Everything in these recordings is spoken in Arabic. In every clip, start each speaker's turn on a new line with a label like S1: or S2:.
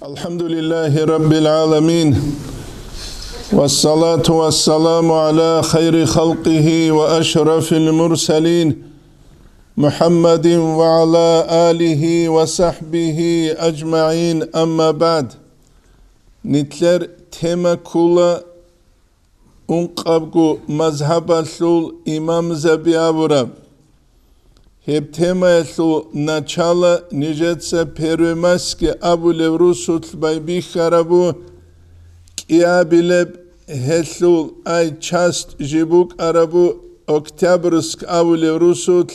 S1: الحمد لله رب العالمين والصلاة والسلام على خير خلقه وأشرف المرسلين محمد وعلى آله وصحبه أجمعين أما بعد نتلر تما كولا unqabgu mazhabalul imam zabiavura hep temalu начало нижется перемаски абулев русут байби харабу киабилеб хелул ай част жибук арабу октябрьск абулев русут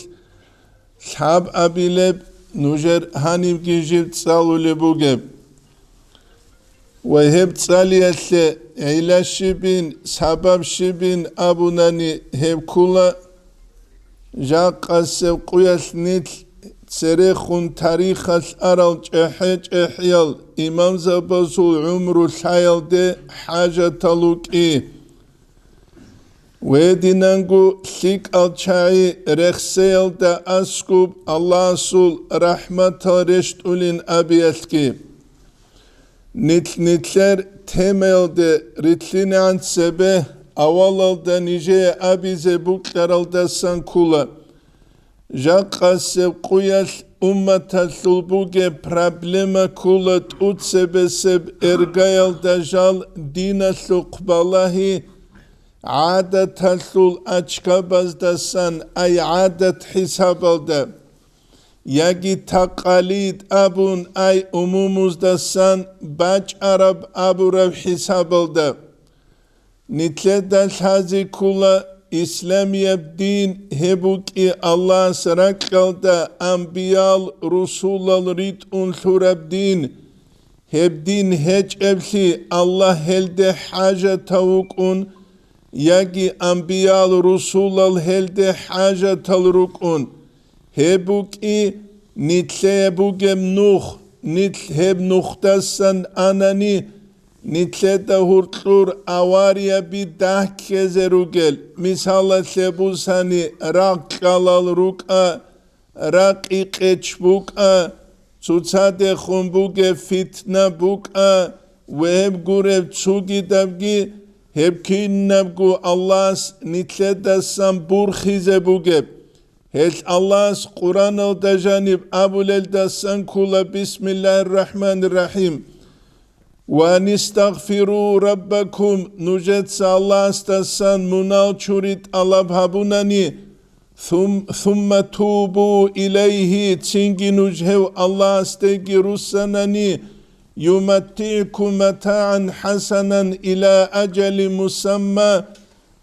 S1: хаб абилеб нужер ханим гижив цалулебугеб وهب تصالية علا شبين سبب شبين أبوناني هب كولا جاق السب قياس نتل تسريخون تاريخ الأرال جحيج إحيال إمام زبازول عمر الحيال دي حاجة تلوك ويدينانغو ليك الچاي رخسيل دا أسكوب الله سول رحمة رشت أولين أبيالكي Nitler temelde ritlinan sebe avalalda nice abize buklaralda sankula jaqaseb quyal ummatal buge problema kulat utsebeseb ergayalda jal dinaslu qbalahi adatal açkabazda san ay adat hisabalda Yagi taqalid abun ay umumuzdasan bac arab aburav hisabalda. Nitledal hazi kula İslamiyeb din hebuki Allah sarakalda ambiyal rusulal rit unsurab din. Hebdin heç ebli Allah helde haja tavukun. Yagi ambiyal rusulal helde haja talrukun. Hebuki nitle bugem nuh nitl heb nuhtasan anani nitle da hurtlur avariya bi dahkezerugel misala sebusani raqalal ruka raqiqech buka tsutsade khumbuge fitna buka web gurev tsugidavgi hebkinnabgu Allahs nitle da sam burkhize bugeb Hel Allah's Quran al-Dajanib Abul el-Dasan kula Bismillahirrahmanirrahim Wa nistaghfiru rabbakum nujet Allah's Dasan munal churit alabhabunani Thumma tubu ilayhi Tsingi nujhev Allah's tegi russanani Yumatti'kum mata'an hasanan ila ajali musamma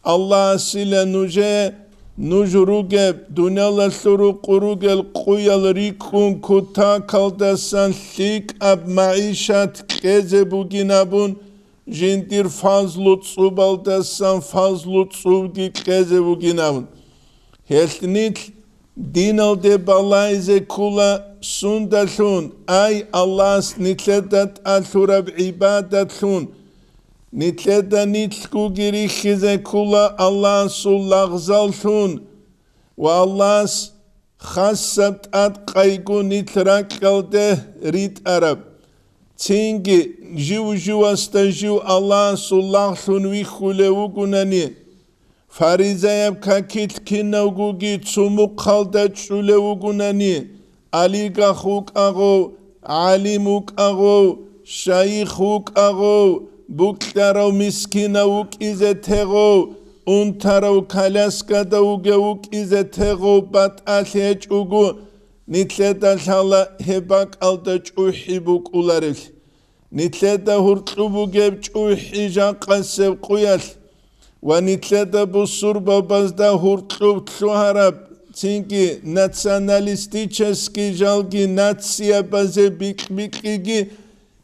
S1: Allah sile nuje Nujrugeb dunyalar suru qurugel quyal rikun kuta kaldasan lik ab maişat geze buginabun jindir fazlut subaldasan fazlut subgi geze buginabun helnit dinal de balayze kula sundalun ay Allahs nitledat alurab ibadatun Nitleda nitku girihize kula Allah sullagzaltun ve Allah's khassat at qaygu nitrakkalde rit arab Tingi jiu asta jiu Allah sullagtun vi khuleugunani Farizayab kakit kinaugugi tsumuk khalda chuleugunani Aliga khuk ago alimuk ago shaykhuk ago Buktarav miskina uk izetego untarav kalaskada uge uk izetego bat alhech ugu nitleda shala hebak alda chuhibuk ularil nitleda hurtlubu geb chuhija qasev quyal wa nitleda busur babazda hurtlub tluharab Çünkü nationalisticheski jalgi natsiya baze bikbikigi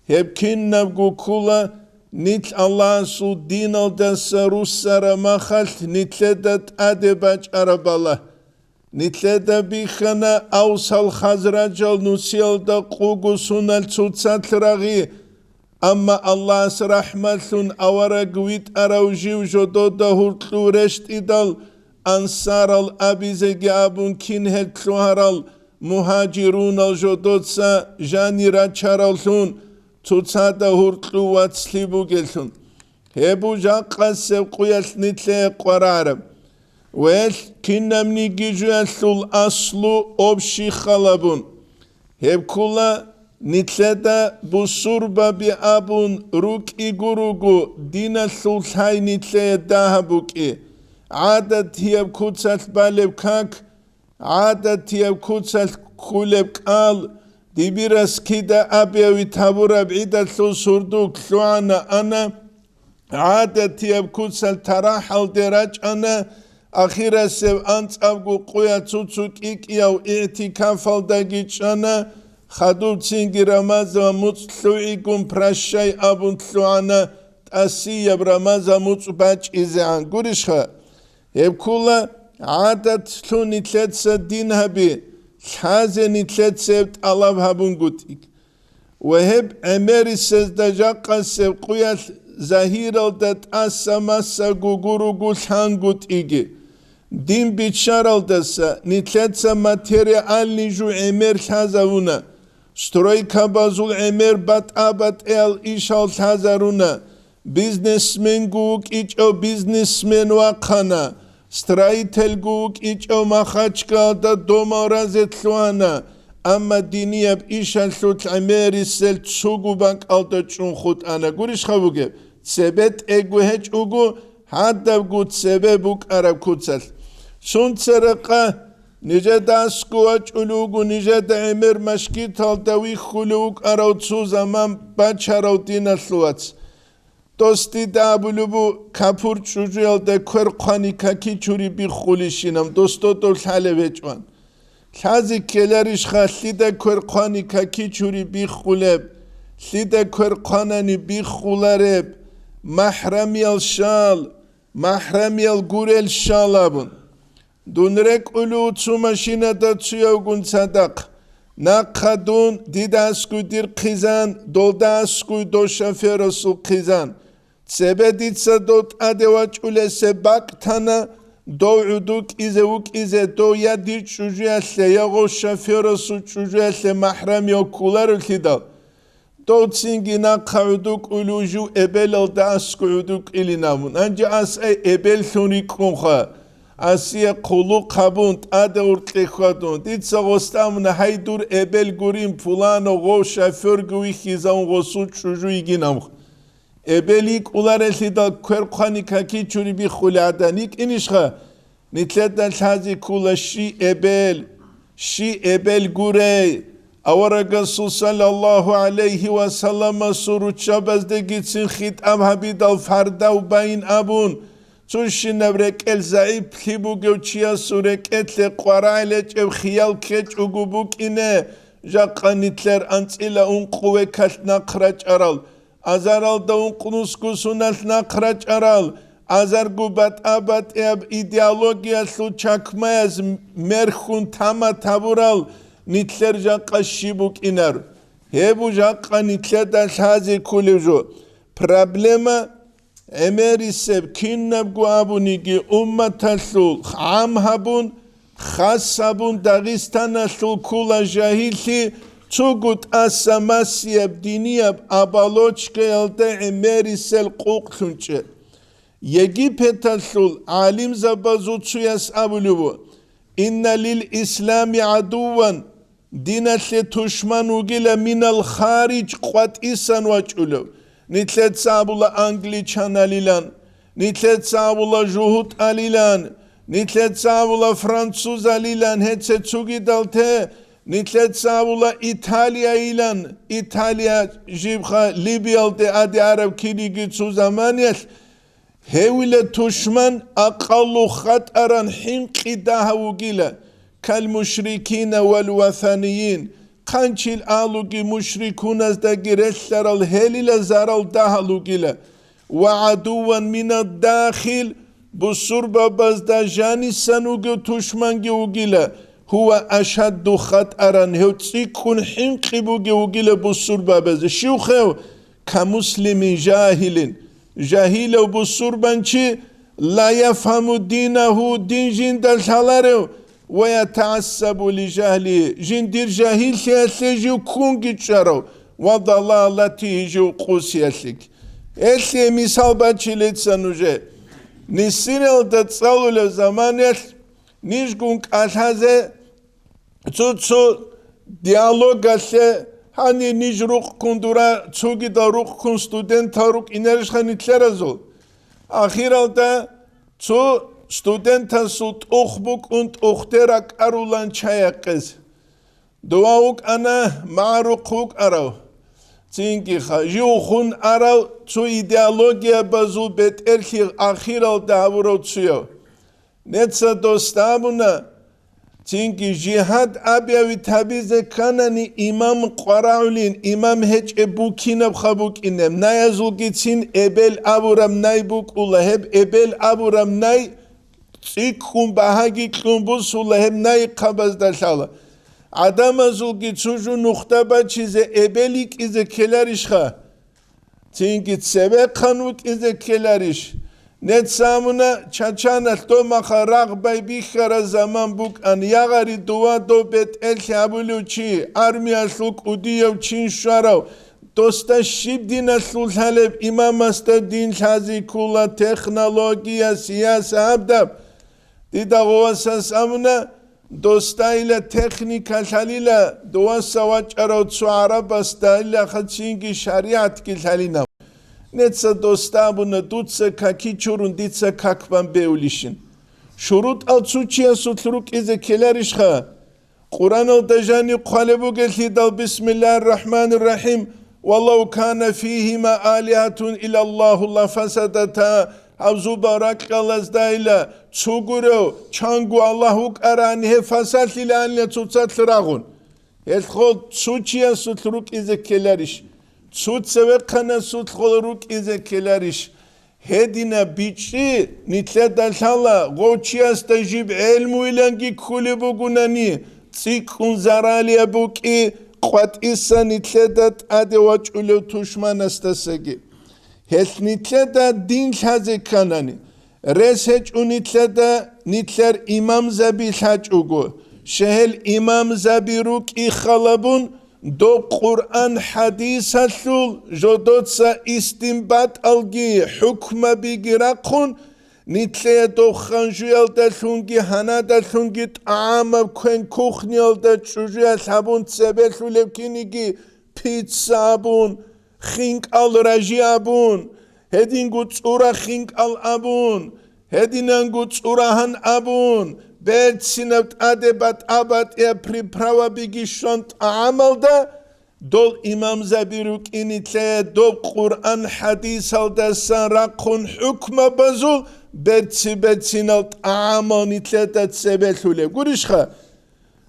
S1: hepkinnavgu kula Nit Allah su dinal dasa russara mahalt nitledat adebac arabala. Nitleda bihana avsal khazrajal nusiyalda qugusunal tsutsatragi. Amma Allah's rahmatun avara gwit aravjiv jododa hurtlu resht idal ansaral abizegi abun kinhetlu haral muhajirun al jodotsa janira charalun تُوتَادَ هُرْتْلُو وَاتْسْلِبُ گَلْتُن هبو جاقس قويل نتلي قرارب ويل كنمني جيجو الأصل أبشي خلبون هب كلا نتلدا بصربة بأبون روك إيغوروغو دين الثلثاي نتلي داهبوكي عادت هي بكوتسات بالب كاك عادت هي بكوتسات كولب قال دي بيرس كده أبي ويتابورا بعيدة سردوك لوانا أنا عادت هي بكوتسال تراحل دراج أنا أخيرا سيب أنت أبقو قويا تسوك إيك يو اعتكافل داقيش أنا خدوب تسينجي رمازا مطلوعيكم برشاي أبون تلوعنا تأسيا برمازا مطباج إزعان قرشخا يبكولا عادت تلو نتلتسا دين هبي الحازة نتلتسا بتقلب هبون قوتيك وهب عميري سيزدجا قاسب قويا زهيرال دات أسا مسا غوغورو غوشانغوت إيجي دين بيتشارال دسا نتلتسا ماتيريال نيجو عمير حازاونا ستروي كابازول عمير بات آبات إيال إيشال حازارونا بيزنسمن غوك إيج أو بيزنسمن واقانا سترايتل غوك إيج أو مخاچكا دا دوما رازت لوانا أما دينية بإيشان شوت عميري سل تسوغو بانك ألتا چون خود أنا قوليش خبوغي تسبت إيغو هج أوغو حدا بغو تسببوك عرب كوتسل سون تسرقا نجا داسكو أجلوغو نجا دا عمير مشكي تالتاوي خلوغ أراو تسو زمان باچ أراو دينا سلوات دوستي دابلوبو كابور چوجيال دا كور قاني كاكي چوري بي خوليشينم دوستو دول حالي بيجوان حازي كيلاريش خاليدا كورقاني كاكي چوري بيخولب ليدا كورقاناني بيخولارب محرميال شال محرميال غوريل شالابون دونرك أولو تسو ماشينا دا تسيوغون صدق ناقادون ديداسكو دير قيزان دولداسكو دو شافيرسو قيزان تسبديتسا دوت أدواج أولي سباك تانا دو عدوك إزاوك إزا دو يدي چوجيالي يغو شافيرسو چوجيالي محرم يو كولار الكدا دو تسينجي ناقا عدوك أولوجو إبال داسكو عدوك إلي نامون أنجي أسأي إبال ثوني كونخا أسيا قولو قابون أدا ورتلي خادون ديتسا غستامنا هايدور إبال غورين فلانو غو شافير غوي خيزان غوصو چوجو إيجي نامخ إبليك أولارسي دا كورقاني كاكي چوري بي خلادانيك إنشخا نتلتا الحازي كولا شي إبل غوري أورا قصو صلى الله عليه وسلم سورو چابز دي گيتسين خيط أم حبيد الفردا وباين أبون چونشي نبرك الزعيب خيبو گو چيا سورك اتلي قرائلج اب خيال كيج اگوبوك إنه جاقا نتلر أنت إلا أون قوة كالتنا قراج أرال Azaral da unqnusku sunalna qraç aral azargu bat abat eb ideologiya su çakmayaz merhun tama tabural nitler jaqa shibuk inar hebu jaqa nitler da hazi kulevjo problema emeriseb kinnabgu abunigi ummatalul amhabun khasabun Dagestanasul kula jahilti Çugut asamasiyeb diniyeb abaloçke elde emerisel qoqtunçe. Yegipetasul alim zabazutuyas abulubu. İnna lil İslami aduvan dinatle tuşman ugile minal haric qat isan vaçulu. Nitlet sabula Angliçan alilan. Nitlet sabula juhut alilan. Nitlet sabula Fransuz alilan hetse çugidalte. Nitlet savula İtalya ilan İtalya jibha Libya'da adi Arap kiligi şu zamaniyel hevile tuşman aqallu khataran hinqi dahavu gila kal müşrikine vel vathaniyin kançil alugi müşrikunaz da gireşler al helile zaral dahalu gila ve aduvan minad dahil bu surba bazda janisanugu tuşman ugila هو أشد خطرا هو تسيكون حنقبو جوجل بصور بابز شو خو كمسلم جاهل وبصور بانشي لا يفهم دينه دين جين دالشالارو ويتعصب لجهله جين دير جاهل سيسجي كونجي تشارو وضلالته جو قوسيالك اللي مثال باتشيلتسان وجه نسينل تتصالو لزمانيل نيشقونك ألهازه تسو ديالوغ ألهي هاني نيجروق كندورا تسوغي داروق كن ستودنت تاروق إنرش خاني تلرزول أخيرا دا تسو ستودنت تسوت أخبوك انت أختراك أرولان چايقز دواوك أنا معروقوك أراو تينكي خاجيوخون أراو تسو إيديالوغيا بازول بيت إرخي أخيرا داورو تسيو نتسا دوستابونا تينكي جهاد أبيوي تابيزة كانني إمام قراولين إمام هج إبوكين بخبوك إنم نايزول جيتين إبل أبورم ناي بوك أولهب إبل أبورم ناي تيكون بهاجي كلمبوس أولهب ناي قبض دالشالا عدم أزول جيتسوجو نختبا چيزة إبليك إذا كلاريشخا تينكي تسبق خانوك إذا كلاريش نتسامونا چاچانا توما خراغ باي بيخر زمان بوك ان يغاري دوا دو بيت الشابولو چي ارميا سلوك وديو چين شوارو دوستا شيب دين اسلول حلب امام استا دين شازي كولا تخنولوجيا سياسة عبدب ديدا غواسا سامونا دوستا إلا تخنيكا شاليلا دواسا واجارو تسو عرب استا إلا خدشينكي شريعت كي شالينا نتسا دوستابونا دوتسا كاكي چورون ديتسا كاكبان بيوليشن شروط التسوچيا سوتلروك إذا كلاريشخا قرآن الدجاني قالبو قلتي دال بسم الله الرحمن الرحيم والله كان فيهما آلهة إلى الله فسدتا حوزو بارك الله زدايلا تسوغورو چانگو الله كاراني فسد لانيا تسوتسات لراغون الخول تسوچيا سوتلروك إذا كلاريش Sut sevekana sut xoloruk izekelarish hedina biçi nitledalhala goçias tajib elmu ilangi kulibugunani tsikun zaraliya buki qat isa nitledat adewaç ulo tuşmanastasagi hel nitleda din hazekanani resheç unitleda nitler imam zabi haçugo şehel imam zabiruk ikhalabun دو قرآن حديث الثول جدوتسا استنبات الجي حكم بجراقون نتلي دو خنجويل دلونجي هنا دلونجي تعام كن كوخنيل دلونجي سابون تسبلو لبكينيجي بيتسابون خينك الرجيابون هدينغو تصورا خينك الابون هدينغو تصورا هن ابون بيت سنبت أدبت أبت priprava بيجيشونت عمل ده دول إمام زبيروك إنتلي دول قرآن حديث ده سنرقون حكم بزول بيت سنبت عمل نتلي تتسبتلو لي قريشخا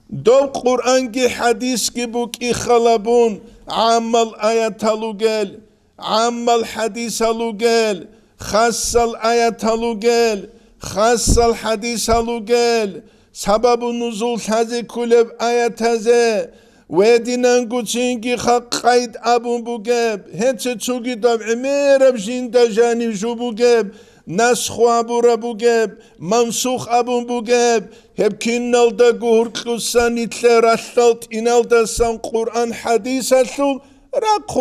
S1: دول قرآن كي حديث كي بوك إخلابون عمل آيات هلوغل عمل حديث هلوغل خاص الآيات هلوغل خاص الحديث هلوغل سبب النزول هذه كلب آيات هذه ودينان قوتينكي خاق قايد أبون بوغيب هنچه چوغي داب عميرب جين جانب جو بوغيب نسخو أبورا بوغيب منسوخ أبون بوغيب هب كينال دا قهر قصان إتلي رشتالت إنال دا سان قرآن حديث هلول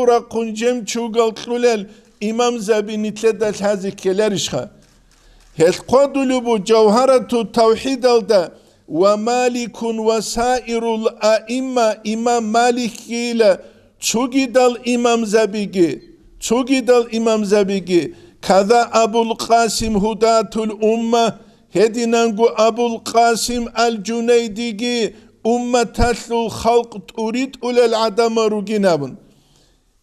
S1: راقون جم چوغل قلل إمام زبين إتلي دا هذه كلارشخا هل قدلو بو جوهرة التوحيد الدا ومالك وسائر الأئمة إمام مالك إلى تشوغيد الإمام زبيجي كذا أبو القاسم هداة الأمة هدينانغو أبو القاسم الجنيدي أمة تسلو الخلق تريد أولى العدم روغينابن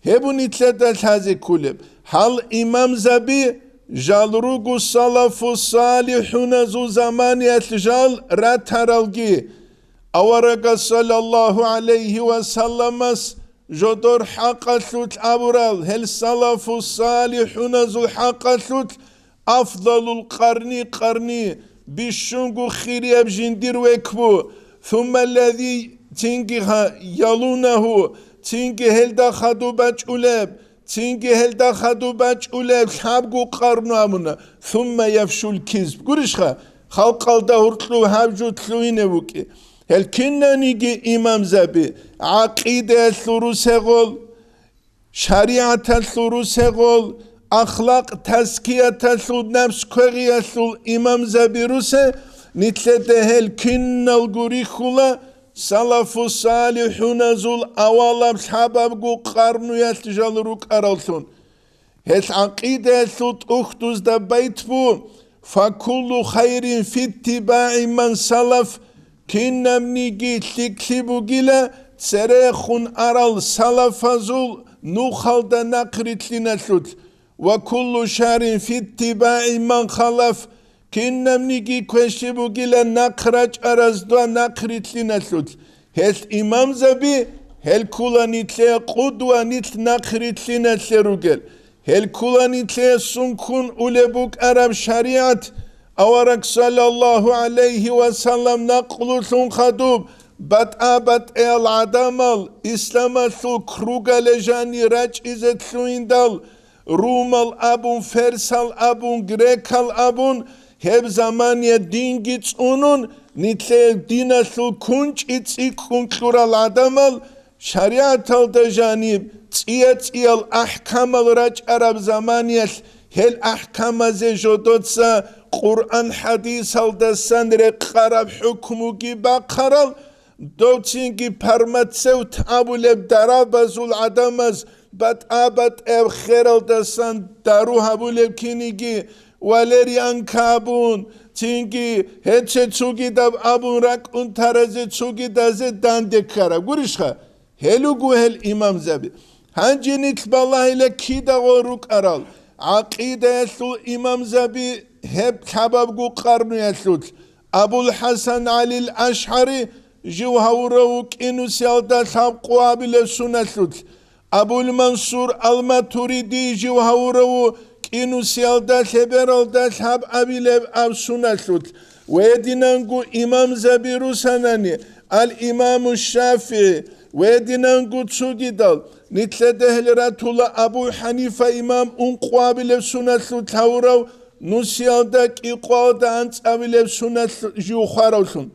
S1: هبون إتلدال هذه كلب هل إمام زبي جالروغو صلافو صالحون زو زماني اتجال راترالجي أورغا صلى الله عليه وسلم جدور حقا ثلث أبرال هل صلافو صالحون زو حقا ثلث أفضل القرن قرني بشنغو خيري بجندير ويكبو ثم الذي تنجيها يلونه تنجي هل دا خدو باج أولاب تينكي هل دا خدو باج أولاد حابقو قارنو عمونا ثم يفشو الكذب قرشخا خلق دا هرتلو حابجو تلوين هل كنا نيجي إمام زبي عقيدة ثروس هغول شريعة الثروسغول أخلاق تزكية النفس كوغي إمام زبيروسه نتلته الكن الغريخولا سلف الصالحون زول أولا بسحباب قو قرنو يلتجال روك أرالثون هل عقيدة ثوت أختوز دا بيت بو فكل خير في اتباع من سلف كنا منيجي تكسبو جلا تسريخون أرال سلف زول نوخل دا نقرت لنا ثوت وكل شر في اتباع من خلف كنا منيجي كوشبو جلا نقرج أرز دوا نقرت لنا ثوت هل إمام زبي هل كلا نتلي قدوة نتل نقرت لنا ثروجل هل كلا نتلي سنكون أولبوك أرب شريعة أورك صلى الله عليه وسلم نقل خدوب بات العدمال إسلام ثو كروغا لجاني راج إزت ثويندال رومال أبون فرسال أبون غريكال أبون هب زمانيا دينجيتس أونون نتلي دينا ثو كونج إتسيك كونكورا العدمال شريعة الدجانيب تيت الأحكام الراج عرب زمانيش هل أحكام زي جودوتسا قرآن حديث الدسان رقرب حكمو جي باقرال دوتينجي برمتسو تابو لبدرابزو العدمز بات آبت اب خير الدسان دارو هبو لبكينيجي واليري انكابون تينجي هتشه تسوگي داب ابون رك انترزي تسوگي دازي دانده كارا گورشخا هلو گو هل امام زبي هنجي نتب الله إلى كيدا غروك أرال عقيدة يسلو إمام زبي هب حباب قو قرن يسلو أبو الحسن علي الأشعري جو هوروك إنو سيالدا ساب قوابل سنة أبو المنصور الماتريدي جو هوروك إنو سيالدا سبرالدا ساب أبيلب أب سنة ويدنانقو إمام زبي رساناني الإمام الشافعي ويدنانقو تسوغيدال نتلده لراتولا أبو حنيفة إمام قوابل سنة تاورو نسيالدك إقواد أنت أبيل سنة جو خاروسون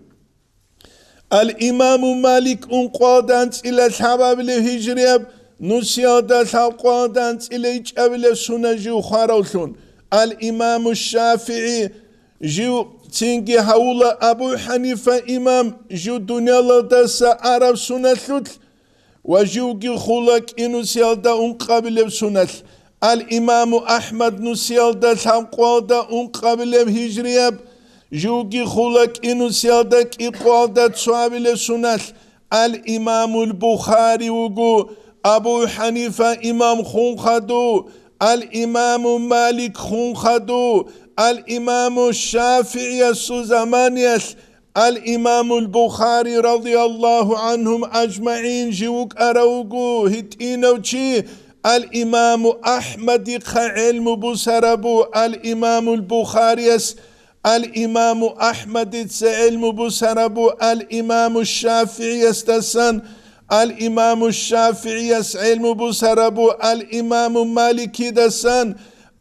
S1: الإمام مالك قواد أنت إلى سبب الهجريب نسيالدك قواد أنت إلى أبيل سنة جو خاروسون الإمام الشافعي جو تنجي هولا أبو حنيفة إمام جو دنيا لدسا عرب سنة وجوجي خلق إنو سيالدا قبل بسنة الإمام أحمد نسيالدا سامقوالدا قبل بهجريب جوجي خلق إنو سيالدا إقوالدا تسوابل سنة الإمام البخاري وقو أبو حنيفة إمام خنخدو الإمام مالك خنخدو الإمام الشافعي السوزمانيس الإمام البخاري رضي الله عنهم أجمعين جوك أروقو هتينوشي الإمام أحمد علم بسربو الإمام البخاري الإمام أحمد علم بسربو الإمام الشافعي استسن الإمام الشافعي علم بسربو الإمام مالك دسن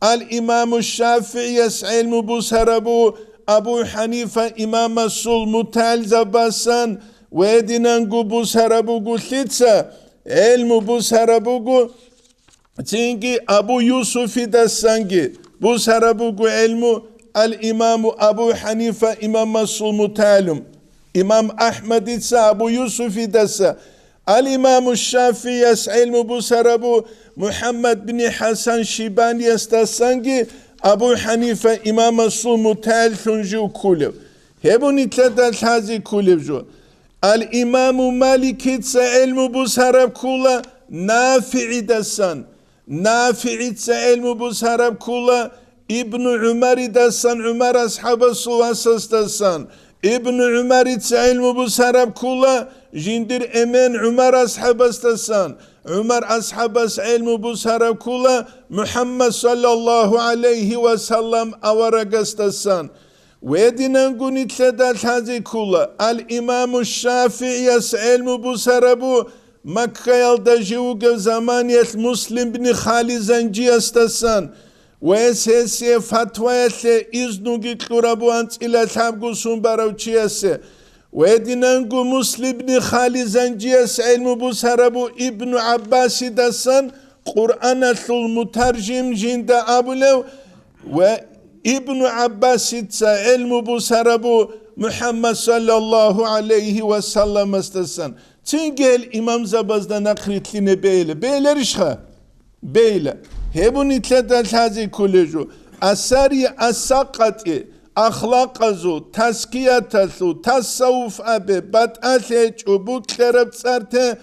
S1: الإمام الشافعي علم بسربو أبو حنيفة إمام السول متعل زباسان ويدنانقو بسربوغو ثيتسا علم بسربوغو تينجي أبو يوسف دسانجي بسربوغو علم الإمام أبو حنيفة إمام السول متعلم إمام أحمد أبو يوسف دسا الإمام الشافعي علم بسربو محمد بن حسن شيباني يستسانجي أبو حنيفة إمام الصوم تالث جو كولو هبوني تلدال هذه كولو جو الإمام مالك علم بسرب كولا نافع دسان نافع علم بسرب كولا ابن عمر دسان عمر أصحاب الصواسس دسان ابن عمر علم بسرب كولا جندر أمان عمر أصحاب دسان عمر أصحاب علم بسرب كولا محمد صلى الله عليه وسلم أورغستسان ويدنانقو نتلدال هذه كولا الإمام الشافعي علم بسربو مكة يلدجوغ زمانية مسلم بن خالي زنجي استسان ويسيسي فتوى إذنوغي كلورابو أنت إلى تابقو سنباروچيسي ويدنانقو مسلم بن خالي زنجي علم بسربو ابن عباس دسان قرآن المترجم جند أبولو وابن عباس علم بسربو محمد صلى الله عليه وسلم استسن تنجل إمام زبازدا نقريت لنا بيلة رشخة بيلة هبو نتلدل هذه كلجو أساري أساقتي أخلاق زو تسكية زو تصوف أبي بطأتي چوبوك لرب سرته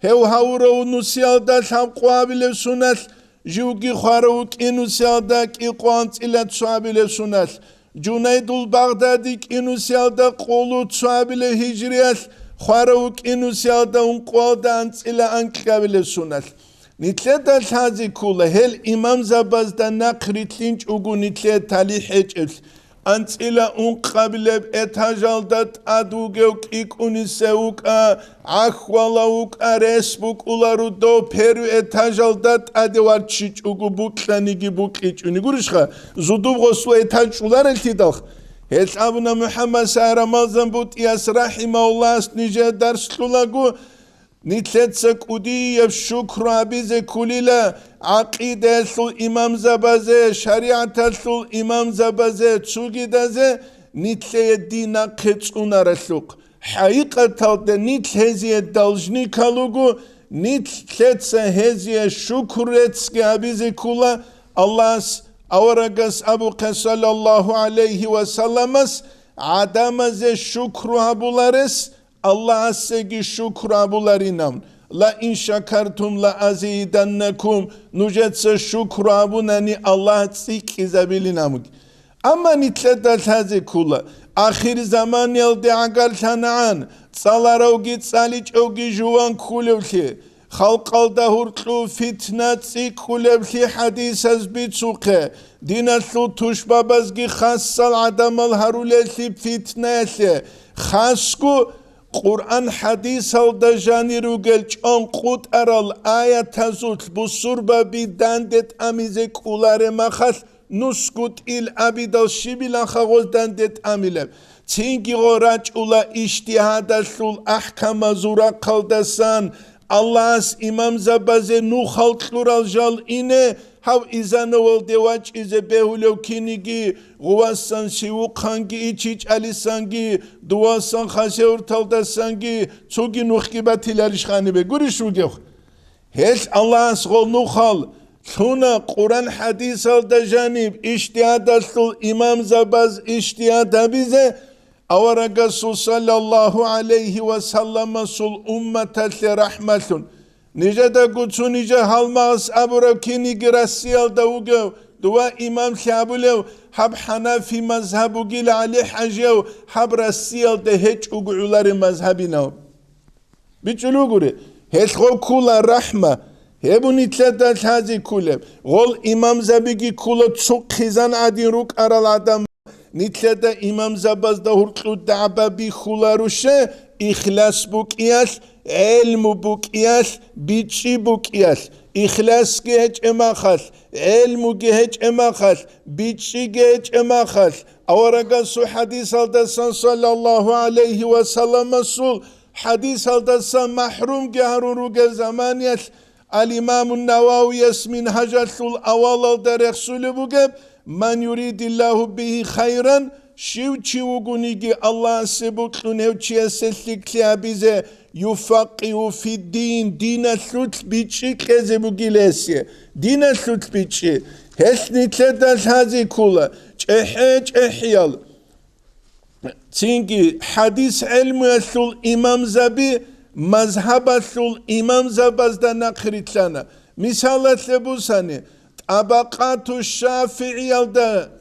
S1: هو هاورو نسيال دا هم قوابل سنال جوگي خواروك إنو سيال دا كي قوانت إلا تصوابل سنال جنيد البغدادي إنو سيال دا قولو تصوابل هجريال خواروك إنو سيال دا انقوال دا انت إلا انكابل سنال نتلتا الهازي كولا هل إمام زباز دا نقريت لينج اوغو نتلتا تالي حجل أنت إلى أنقابل إتهاجالدات أدوغيوك إكونيسيوك أخوالاوك أرسبوك أولارودو بيرو إتهاجالدات أدوار تشيج أغو بوكلانيجي بوكيج ونقولشخا زودوب غسو إتهاج أولار التدخ هل أبونا محمد سعر رمضان بوت إياس رحمه الله نجا درس لولاغو نتلتسك ودي الشكر عبيزة كليلة عقيدة الإمام زبازة شريعة الإمام زبازة تسوغي دازة نتلي الدين قطعنا رسوق حقيقة نتل هزي الدلجني كالوغو نتلتس هزي الشكر رتسك عبيزة كلا الله أورغس أبو صلى الله عليه وسلم عدم زي الشكر أبولارس Allah assegi şükra bularinam. La in şakartum la azidannakum. Nujetsa şükra bunani Allah tsik izabilinamuk. Ama nitledal hazi kula. Akhir zaman yelde agar tanaan. Tsalaraugi tsaliçogi juvan kulevli. Halqalda hurtlu fitna tsik kulevli hadis az bitsuke. Dinatlu tuşbabazgi khassal adamal haruleli fitneli. Khasku Kur'an hadis alda janiru gel çon qut aral ayat hazut bu surba bi dandet amize kulare mahas nuskut il abidal shibilan khagoz dandet amilev Çingi goraç ula iştihadasul ahkama zura kaldasan Allah's imam zabaze nu halklural jal ine Hav izanol devaç ize behulev kinigi Guvasan şivu kangi içiç alisangi Duvasan khaseur taldasangi Tsugi nuhkibatiler işkhani be Gurişu gev Hiç Allah's gol nuhal Suna Kur'an hadis alda janib İştihadasul imam zabaz iştihada bize Avaragasul sallallahu aleyhi ve sellem sul ummetel rahmetun Nice de gutsu nice halmaz abura kini girasiyal da ugev dua imam şabulev hab hanafi mazhabu gil ali hajev hab rasiyal de hiç ugu'uları mazhabinav biçulu guri hiç gol kula rahma hebu nitledal hazi kulev gol imam zabigi kula tsuk khizan adin ruk aral adam nitlede imam zabazda hurtlu da'ba bi khularushe İhlas bu kıyas, ilmu bu kıyas, biçi bu kıyas. İhlas geç emakhas, ilmu geç emakhas, biçi geç emakhas. Avaraga su hadis aldasan sallallahu aleyhi ve sellem sul hadis aldasan mahrum geharuru ge zamaniyat al-İmamun Nevavi yasmin hacatul aval alda Resulü bu geb man yuridillahu bihi hayran Şiv çivugunigi Allah sebuklu nevçiye seslikli abize yufaqihu fi din dine sut biçi keze bu gilesi dine sut biçi hesnitledal hazi kula çehyal çünkü hadis ilmu esul imam zabi mazhabasul imam zabazda nakritlana misallatle bu sani tabaqatu şafi'iyalda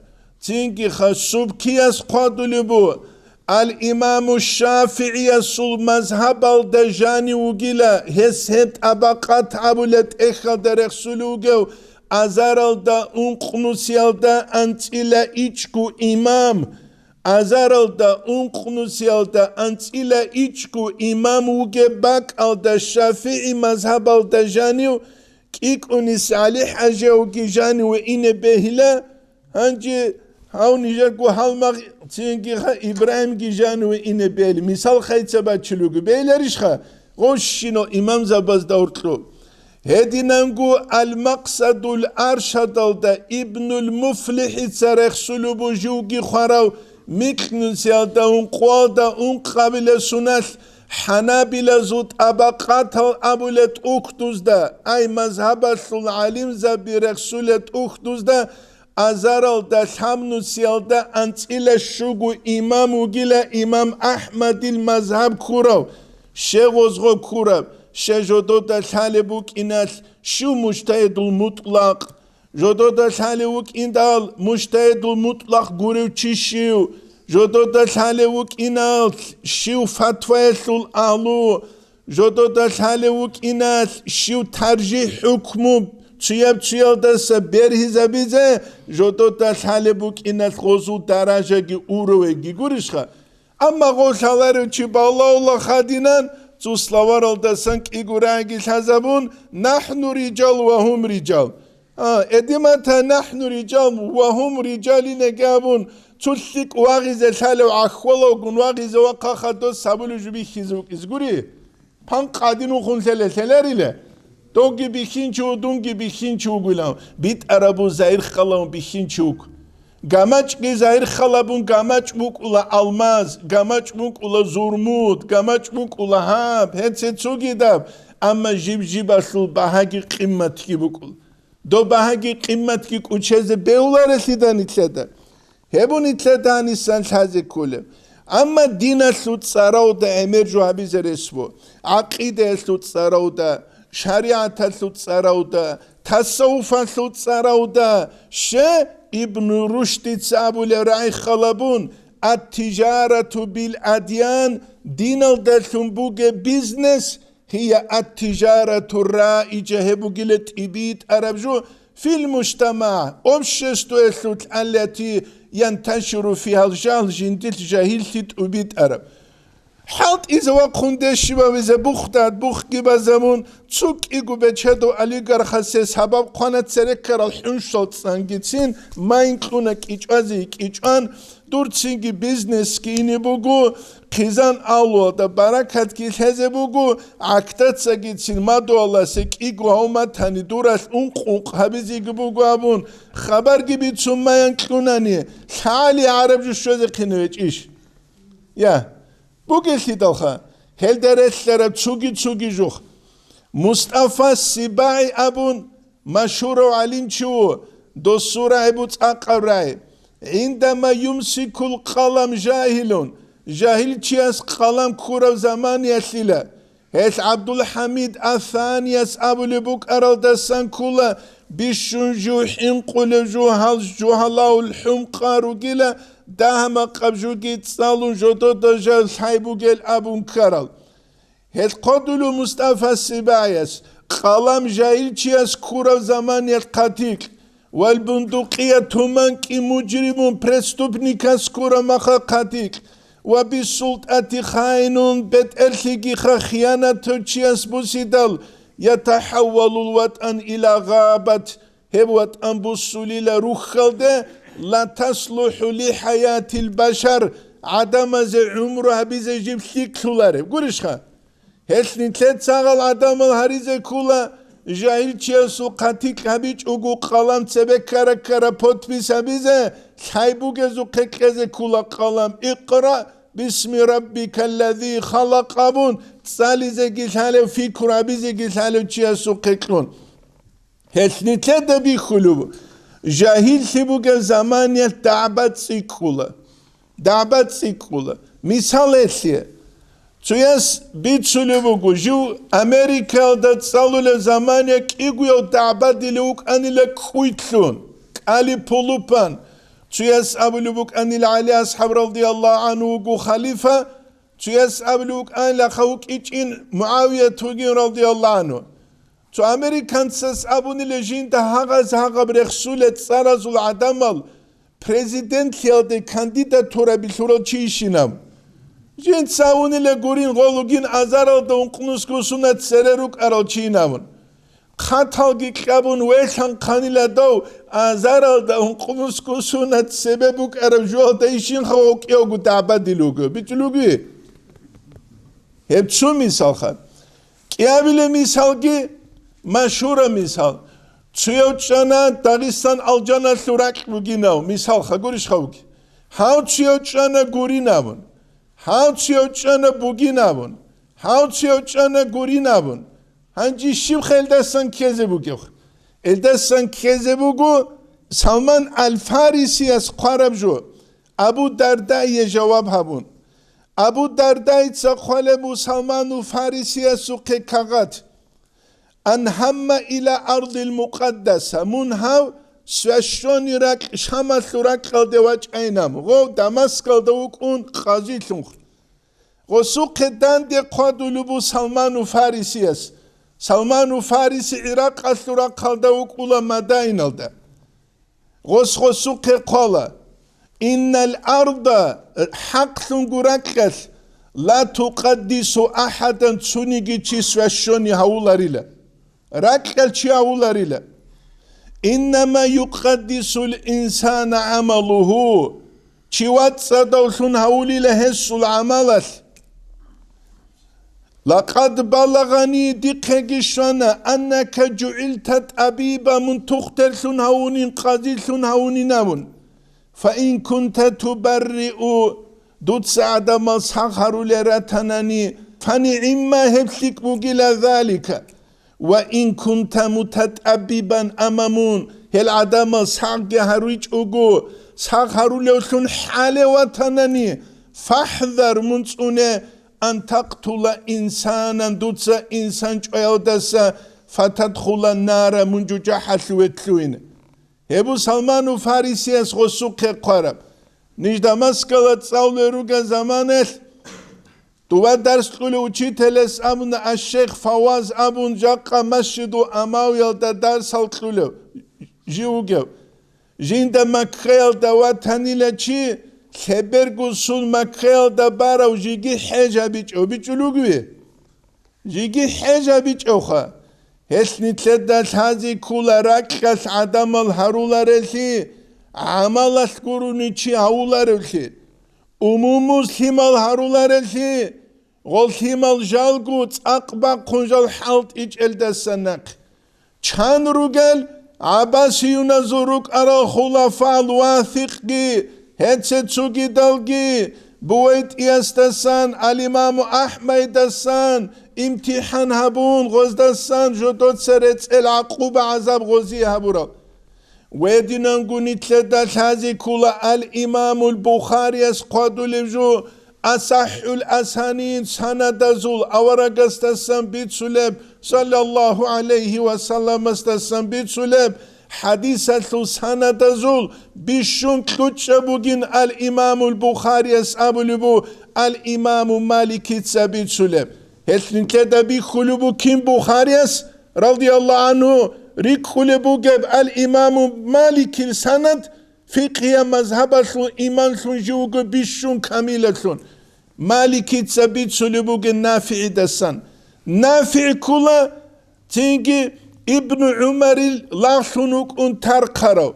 S1: Çünkü subkiyas qadulu bu al-İmam Şafii sul mazhab alda jani ugila heshet abakat abulet ekhada resulugev azar alda unqnusiyalda antila içku imam azar alda unqnusiyalda antila içku imam uge bak alda Şafii mazhab alda jani kik unis alih haje uge jani ve ine behila hangi Hav nice ku halmak çünkü İbrahim gijan ve ine bel misal khaytsa bachlugu beyler işha qoshino imam zabaz da urtlu هدينانجو المقصد الأرشد ابن المفلح ترخصلو بجوجي خراو ميكنون سيالدا ونقوادا ونقابل سناث حنابل زوت أبقات أبولت أختوز دا أي مذهب العليم زبي رخصولت أختوز دا أزارل دا حمنو سيالدا أنت إلى الشوغو إمام وجيلا إمام أحمد المذهب كوراو شغوزغو كوراو شجودو دا حالبوك إنال شو مجتهد المطلق جودو دا حالبوك إندال مجتهد المطلق غوريو تشيشيو جودو دا حالبوك إنال شو فتوى الأهلو جودو دا حالبوك إنال شو ترجيح حكمو تشيال دا سبيره زبيزه جودو دا حالبوك إنال غوزو درجة جي أوروه غوريشخا أما غوشالارو چي بالله الله خادينان تسلوار الدسانك إيغوراغي الحزبون نحن رجال وهم رجال إدمتا نحن رجال وهم رجال نقابون تلسك واغيز الحالة وعخوالوغن واغيز وقاخا دوس سابلو جبي خيزوك إزغوري پان قادينو خونسل سلاريلا دوغي بخينچو دونغي بخينچو گولام بيت عربو زاير خلاون بخينچوك Gamaçki zahir xalabun gamaçmuk ula almaz, gamaçmuk ula zurmut, gamaçmuk ula hab, hetse çugidab. Ama jib asıl bahagi qimmatki bukul. Do bahagi qimmatki kuçeze beular sidan itleda. Hebun itledan isan taze kule. Ama dina sut sarauda emerju habize resvo. Aqide sut sarauda, şariata sut sarauda, tasawufa sut sarauda. ابن رشد تسابل رعي خلبون التجارة بالأديان دين الدلتون بوغة بيزنس هي التجارة الرائجة هبوغة لتبيت أربجو في المجتمع أبشستو الثلث التي ينتشر فيها الجهل جندل جاهل تبيت أرب حالت إذا وقون دشبا وإذا بختات بخي بزمون تسوك إيقو بچهدو أليقار خسيس حباب قانت سركر الحنشلت سانجيتسين ما ينقلونك إيجازيك إيجان دورتسينجي بيزنس كي إني بوغو قيزان أولو دا باراكات كي الهزي بوغو عكتات ساجيتسين ما دو الله سيك إيقو هوما تاني دوراس أنق حبيزيك بوغو أبون خبر جبيتسون ما ينقلوناني حالي عرب جو شوزي قينويج إيش Bugün dalha hel deretlere çugi juh Mustafa Sibai abun maşhuru alim çu do sura ebu aqabray indama yumsikul qalam jahilun jahil çiyas qalam kurav zaman yasila hes Abdul Hamid Athaniyas abul buk araldasan kula bishunju hinqul juhal juhalaul humqaru gila دهم قبضو گیت سالون جدو دجال سایبو گل ابون کرال. هت قدلو مصطفى سبايس قلم جايل چیاس کورا زمانیت قتیل والبندقية تومان کی مجرمون پرستوبنیکاس کورا مخا قتیل و بسلطة خائنون بد ارتگی خیانت چیاس بوسیدل يتحول الوطن إلى غابة هبوت أنبوسولي لروخ خلده لا تصلح لحياة البشر عدم زي عمره بيزي جيب سيكلولاري قولشخا هسنين تلت ساغل عدم الهريزي كولا جاهل چياسو قاتيك هبيج اوغو قلم تسبك كارا پوت بيسا بيزي سايبو گزو قيقزي كولا قلم اقرأ باسم ربك الذي خلق ابون تسالي زي گيسالي فيكرا بيزي گيسالي چياسو قيقلون هسنين تلت بي خلوبو جاهل سيبوغا زمانية دعبت سيكولا مثال اسيه تويس بيتسولوغو جو امريكا دا تصالو زمانية كيغو دعبت دلوك اني لكويتلون علي بولوبان تويس ابلوك اني لعلي اصحاب رضي الله عنه وقو خليفة تويس ابلوك اني لخوك ايجين معاوية توغين رضي الله عنه تو امریکان سس ابونی لجین ده هاغ برخصولت سرازول عدمال پرزیدنت یاده کاندیداتورا بیلورال چیشینم جین ساونی لگورین غولوگین ازارال ده اونقنوسکوسونت سرروک ارال چینامون خاتالگی کابون ویشان قانیلا دو ازارال ده اونقنوسکوسونت سببوک ارال جوال ده ایشین خواهوک یاگو دعبا دیلوگو بیتلوگی هب چون میسال خد کیابیل میسالگی مشهور مثال تشيوتشانا داغستان الجانا سوراك بوغيناو مثال خاغوريش خاوكي هاو تشيوتشانا غوريناون هاو تشيوتشانا بوغيناون هاو تشيوتشانا غوريناون هانجي شيب خيلداسان كيزبوغيو الداسان كيزبوغو سلمان الفارسي اس قربجو ابو درداء جواب هبون ابو درداء تسخلبو سلمان الفارسي اسوق كاغات ان هم الى ارض المقدسه منها سوشون راك شمال راك قلدواج اينام غو دمشق قلدوكون قاضي لونخ غو سوق دان دي قادلبو سلمان الفارسي اس سلمان الفارسي عراق اسرا قلدوك ولا مدائن الدا غوس سوق قالا ان الارض حق سنغراكس لا تقدس احدا تسونيجي تشوشوني هاولاريلا راكل تشي هاولاريلا انما يقدس الانسان عمله تشوات صدوسون هاولي لهس العمل لقد بلغني دقيقشنا انك جعلت ابيبا من تختلسون هاونين قادلسون هاونين نامون فإن كنت تبرئ دوت سعد ما سخر لرتنني فنعما هبسك بقل ذلك وإن كنت متتأببا أمامون هل عدم سخر هرويج أغو سخر لوسون حالة وتنني فاحذر منسونه أن تقتل إنسانا دوت إنسان جوالدسا فتدخل النار من جحش وتلوين هبو سلمان الفارسي اس غسوق قرب نيش دمشق تصاولروغا زمانه تو درس قلو учителес ابن الشيخ فواز ابن جاقا مسجد اماويل دا درس القلو جيوغو جين مكخيل دا وطنيلا چي خبرگو سول مكخيل دا باراو جيگي حاجة بيچو بيچولوغوي جيگي حاجة بيچوخا هس نتلدس هذه كل راكس عدم الهرولارسي عمل اسكوروني چي هولارسي umumuz himal harularesi gol himal jalgut akba kunjal halt iç eldesenek çan rugel abasiyuna zuruk ara hulafal vathikgi hetse tsugi dalgi buwait iyastasan alimamu ahmeydasan imtihan habun gozdasan jodot serets el aquba azab gozi habura ودينان قنيت هذه كل الإمام البخاري اسقاد لجو أصح الأسانيد سند زول أورق استسم بيت سلب صلى الله عليه وسلم استسم بيت سلب حديثة سند زول بشون كتش بوغين الإمام البخاري اسقاب لبو الإمام مالك بيت سلب هل كده بيخلبو كم بخاري رضي الله عنه ريكول بوجب الإمام مالك السند فقه مذهب سون إيمان سون جوج بيشون كاملة سون مالك تثبت سلبوج نافع دسان نافع كلا تيجي ابن عمر لا سنوك انتر قرو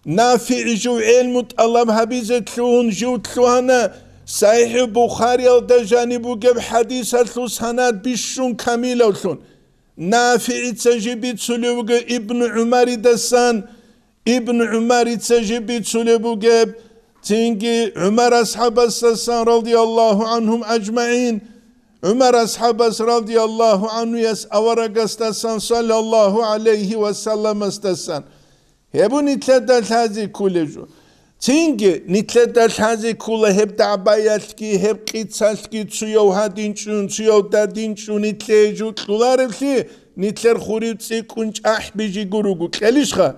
S1: نافع جو علم الله حبيزة سون جو سوهنا صحيح بخاري الدجاني بوجب حديث سند بيشون كاملة سون نافع تجيبت سلوغ ابن عمر دسان ابن عمر تجيبت سلوغ تنجي عمر أصحاب السسان رضي الله عنهم أجمعين عمر أصحاب رضي الله عنه يس أورق استسان صلى الله عليه وسلم استسان هبو نتلدل هذه كل جو تنجي نتلدل هذه كل هب دعباياتكي هب قيتسالكي تسيو هادينشون تسيو دادينشون نتلجو كلارفلي نتلر خوريو تسيكونش أحبيجي قروغو كاليشخا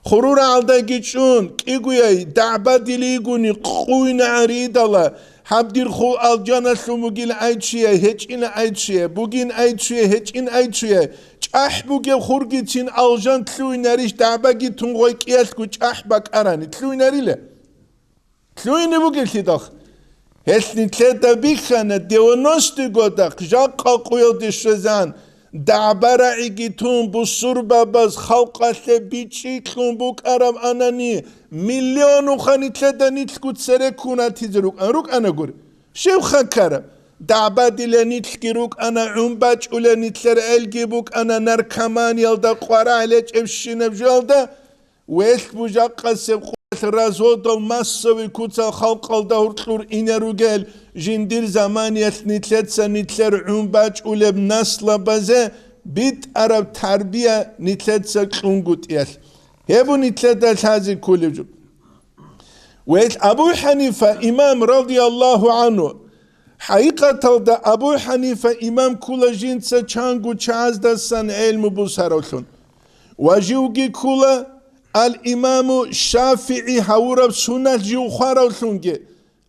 S1: خرور عالدا جيتشون كيقويا دعبا ديليقوني قوين عريد الله حبدير خو الجانا سلموغيل عيدشيه هيتشين عيدشيه بوغين عيدشيه هيتشين عيدشيه أحبوغي خورجيتين الجان تلوي ناريش دعبا جيتون غوي كياسكو أحبك أراني تلوي ناريلا تلوي نبوغي سيداخ هسني تلتا بيخانا ديونوستي قدق جاقا قويل ديشوزان دعبا رعيجيتون بصربا بس خلقا سبيتشيكلون بوك أرام أناني مليون وخاني تلتا نتسكو تسريكونا تيزروك أنروك أنا قولي شيو خاكارا دعبادي نتلقروك أنا عمباج ولا نتلر ألقبوك أنا نركمان يلدا قوارا عليك ابشينا بجالدا ويث بجاقا سبقو رازود المصوي كوتا خلق الدهورتلور إنروغل جندير زمان نتلتسا نتلر عمباج ولا بنسلا بزا بيت عرب تربية نتلتسا كلونغوت يال هبو نتلت هذه كل جو ويث أبو حنيفة إمام رضي الله عنه حقيقة دا أبو حنيفة إمام كل جنسا چانگو چازدا سن علم بسارولون وجوغي كل الإمام الشافعي هورب سنة جو خارولونگي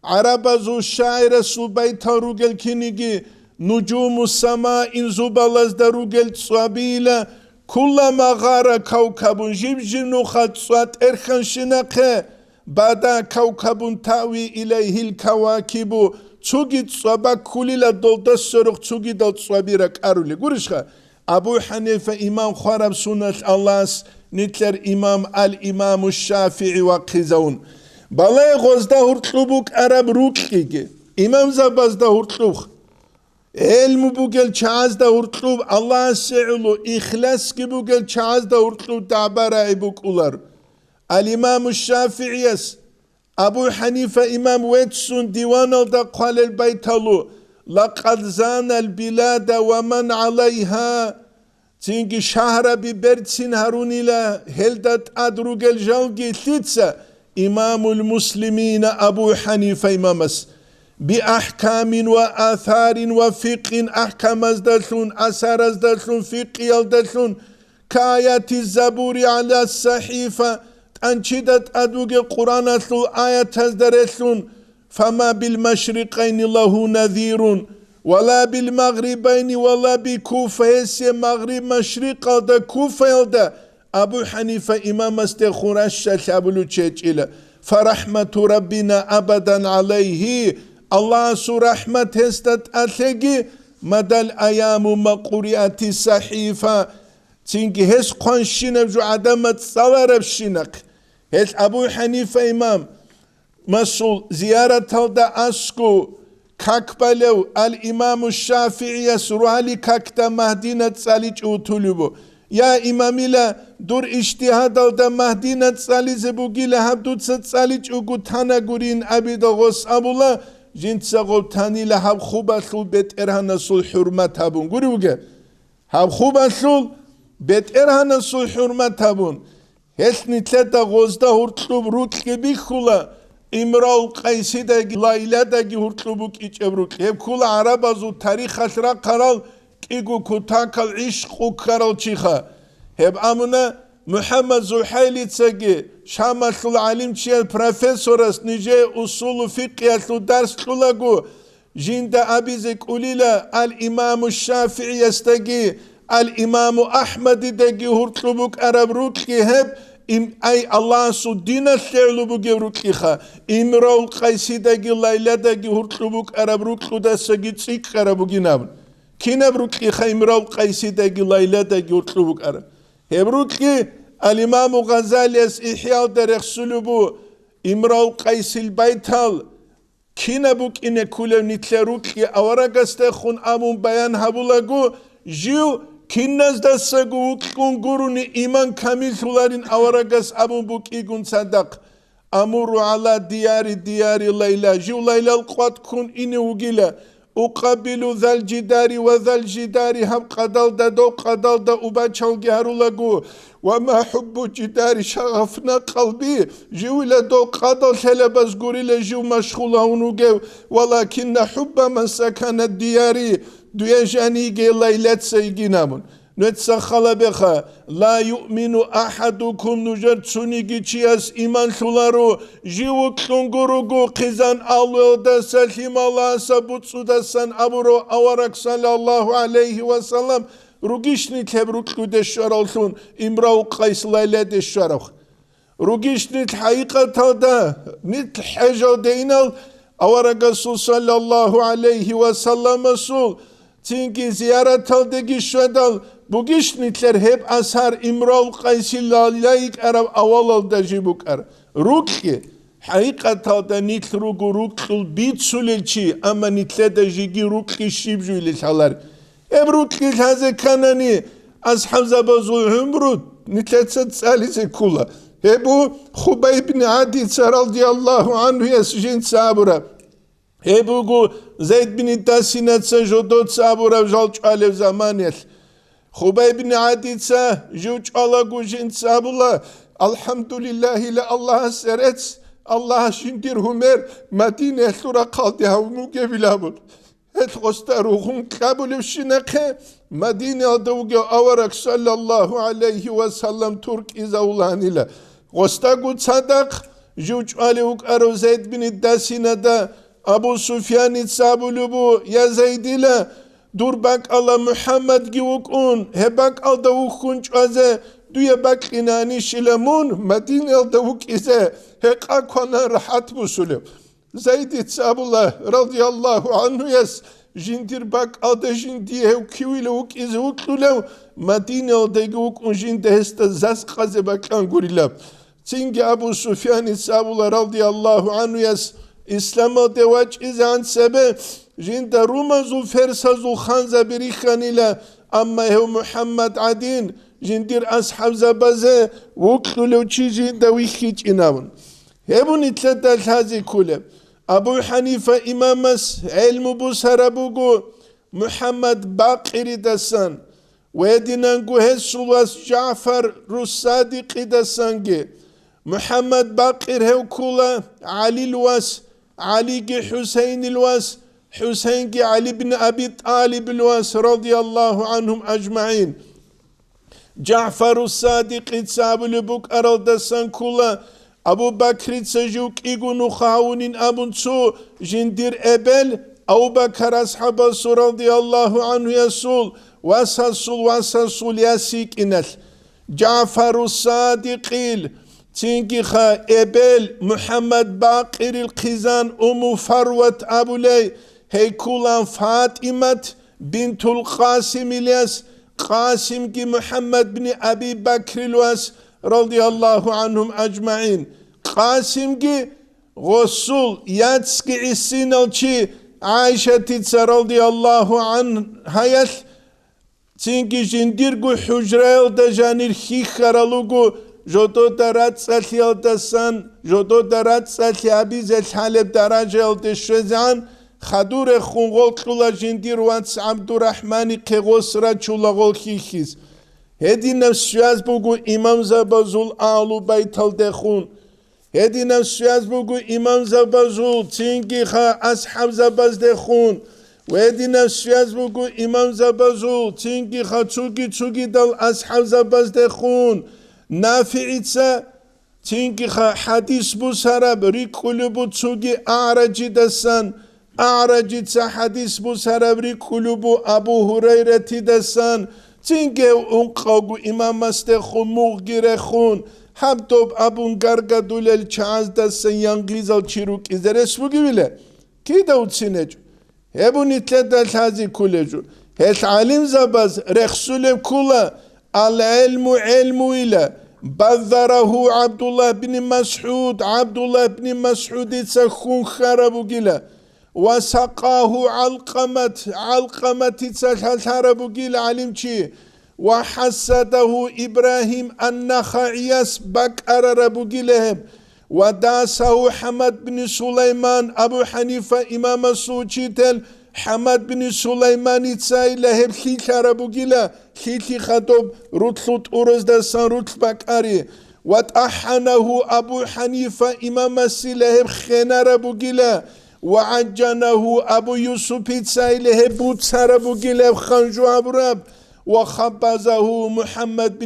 S1: عرب زو شاعر سو بيتا روغل كينيگي نجوم السماء إن زبالز دا روغل صابيلا كلما غار كوكب جيب جنوخات صوات إرخان شنقه بعد كوكب تاوي إليه الكواكب تسوغي تصوابا كليلا دولدا سرق تسوغي دول تصوابيرا كارولي قرشخا أبو حنيفة إمام خراب سنة الله نتلر إمام الإمام الشافعي وقزون بالاي غزدا هرطلوبوك عرب روكيكي إمام زبازدا هرطلوخ علم بوغل چازدا هرطلوب الله سعلو إخلاص كي بوغل چازدا هرطلوب دعبارا إبوك أولار الإمام الشافعي أبو حنيفة إمام ويتسون ديوان دا قال البيتالو لقد زان البلاد ومن عليها تنجي شهر ببرتسين هاروني لا هلدت أدروغ الجلجي ثيتسا إمام المسلمين أبو حنيفة إمامس بأحكام وآثار وفقه أحكام أزدلون أثار أزدلون فقه أزدلون كآيات الزبور على الصحيفة أنشدت أدوغ القرآن أثل آية هزدرثلون فما بالمشرقين له نذير ولا بالمغربين ولا بكوفة يسي مغرب مشرق دا كوفة دا أبو حنيفة إمام استخور الشابلو تشيجيلا فرحمة ربنا أبدا عليه الله سو رحمة هستت أثيجي مدى الأيام مقرئة الصحيفة تنجي هس قنشينة جو عدمت صلارب شينك هس أبو حنيفة إمام مسؤول زيارة هلدا أسكو كاكبالو الإمام الشافعي يسروهالي كاكتا مهدينة ساليج أوتوليبو يا إمامي لا دور اجتهاد هلدا مهدينة سالي زبوغي لحبدود ست ساليج أوغو تانا غورين أبيدا غص أبولا جنسا غلطاني لحب خوبا سول بيت إرهانا سول حرمت هبون غوريوغي هب خوبا سول بيت إرهانا سول حرمت هبون هس نتلتا غزدا هرطلوب روتلي بيخولا إمرال قيسي داگي لايلا داگي هرطلوبوك إچبروك هب كولا عربازو تاريخ أشرا قرال كيغو كتاكال عشقو قرال چيخا هب أمنا محمد زحيلي تساگي شامل العليم چيال پروفيسورس نيجي أصول فقه درس لغو جند أبيزك أوليلا الإمام الشافعي يستاگي الإمام أحمد داگي هرطلوبوك عرب روكي هب أي الله سو دين الثعلبو جبروك إخا إمرال قيسي داگي لايلا داگي هرطلوبوك عرب روكو دا ساگي تسيك عربو جنابن كينا بروك إخا إمرال قيسي داگي لايلا داگي هرطلوبوك عرب هبروكي الإمام غزالي إحياء درخ سلوبو إمرال قيسي البيتال كينا بوك إنه كولو نتلروكي أورغستخون أمون بيان هبولغو جيو كناز دستگو وكون گوروني إيمان كامل سولارين أورغس أبو بوك إيگون صدق أمر على ديار ليلى جو ليلى القوات كون إني وغيلا أقابل ذا الجدار وذا الجدار هم قدال دا دو قدال دا أباچال جهرو لغو وما حب جدار شغفنا قلبي جو لدو قدال سلبس غوري جو مشغول هونو ولكن حب من سكن الديار دوية جانيجي ليلة سيجينامون نتسخل بخا لا يؤمن أحدكم نجد سنيجي تشياس إيمان سولارو جيوك تنغروغو قزان أولو دا سليم الله سبوت سودسان أبرو أورك صلى الله عليه وسلم روغيشني تبروكو دشارالسون إمراو قيس ليلة دشاروخ روغيشني حقيقة دا نت حاجة دينال أورك صلى الله عليه وسلم سول تنكي زيارة تلدگي شودال بوغيش نتلر هب أسهر إمرال قيسي لايك أرب أولال دجيبوك أرب روكي حقيقة دانيت روغو روكل بيت سوليلشي أما نتلدا جيجي روكل شيبجو للحلار روكل هذا كانني أصحاب زبازو عمرو نتلتا تسالي كولا هبو خبيب بن عدي رضي الله عنه يسجين سابرا هبو زيد بن تاسينات سجودوت سابرا جالج على زمانيل خبيب بن عدي جوج على جوجين سابلا الحمد لله لا الله سرت الله شندير همر مدينة ثورة قالتها ومجبلابل اتغستروهم قبل الشنقة مدينة دوغا أورك صلى الله عليه وسلم ترك إزاولاني لا غستاقو تصدق جوج عليوك أرو زيد بن الداسين دا أبو سفيان تصابلو يا زيد لا دور باك الله محمد جيوك هباك الله دوك كنش أزا دوية باك إناني شلمون مدينة دوك إزا هيك أكوانا رحات بسولو زيد تصابله رضي الله عنه يس جندير باك أدا جندي هو كيويلوك إزوك لولو مدينة ديجوك جند هستا زاس قازي باك أنغوريلا تينجي أبو سفيان تصابله رضي الله عنه يس إسلام دواج إزان سبه جند رومزو فرسزو خانزا بريخانيلا أما هو محمد عدين جندير أصحاب زبازه وكلو چي جند ويخيج إناون هبون اتلتا الهازي كله أبو حنيفة إمامس علم بسر أبوغو محمد باقر دسان ويدنانغو هسولواس جعفر الصادق دسانجي محمد باقر هو كولا علي الواس علي حسين الواس حسين علي بن أبي طالب الواس رضي الله عنهم أجمعين جعفر الصادق تسابل بوك أرل دسان كولا أبو بكر تسجوك إيغونو خاونين أبنسو جندير أبل أبو بكر أصحاب رضي الله عنه يسول واسسول ياسيك إنل جعفر الصادق تنكي خا أبل محمد باقر القيزان أم فروة أبو لي هيكولان فاطمة بنت القاسم الياس قاسم كي محمد بن أبي بكر الواس رضي الله عنهم أجمعين قاسم كي غسول ياتسكي السينالشي عائشة رضي الله عنها يل تنكي جنديرغو حجرة دجانير خيخرالوغو جودو درات سالي الدسان جودو درات سالي أبيز الحالب دراجة الدشوزان خدور خونغول كلا جندير وانس عبد الرحمن قغوسرا چولاغول خيخيز هدي نفسياز بوغو إمام زبازول آلو بيتال دخون هدي نفسياز بوغو إمام زبازول تنكي خا أصحاب زباز دخون وهدي نفسياز بوغو إمام زبازول تنكي خا تسوكي دال أصحاب زباز دخون نافعيتسا تنكي خا حديث بو سراب ريكولو بو تسوكي أعرجي دسان أعرجيتسا حديث بو سراب ريكولو بو أبو هريرة دسان تنكي أنقاقو إمام استخون مغيرخون حبتوب أبون غرغا دولل چاز دسان ينغيزال چيروك إزر اسموغي بله كي داود سينجو هبون اتلت الهازي كولجو هل علم زباز رخصولم كولا العلم علم إلى بذره عبد الله بن مسعود عبد الله بن مسعود تسخون خربو جلا وسقاه علقمة تسخل خربو جلا علم شي وحسده إبراهيم النخعيس بكر ربو جلهم وداسه حمد بن سليمان أبو حنيفة إمام السوچيتل حمد بن سليمان يتساي لهب خيخ ربو جلا خيخ خطب رتلت أرز دسان رتل بكاري وطحنه أبو حنيفة إمام السلهب خينا ربو جلا وعجنه أبو يوسف يتساي لهب بوتس ربو جلا خنجو أبراب وخبزه محمد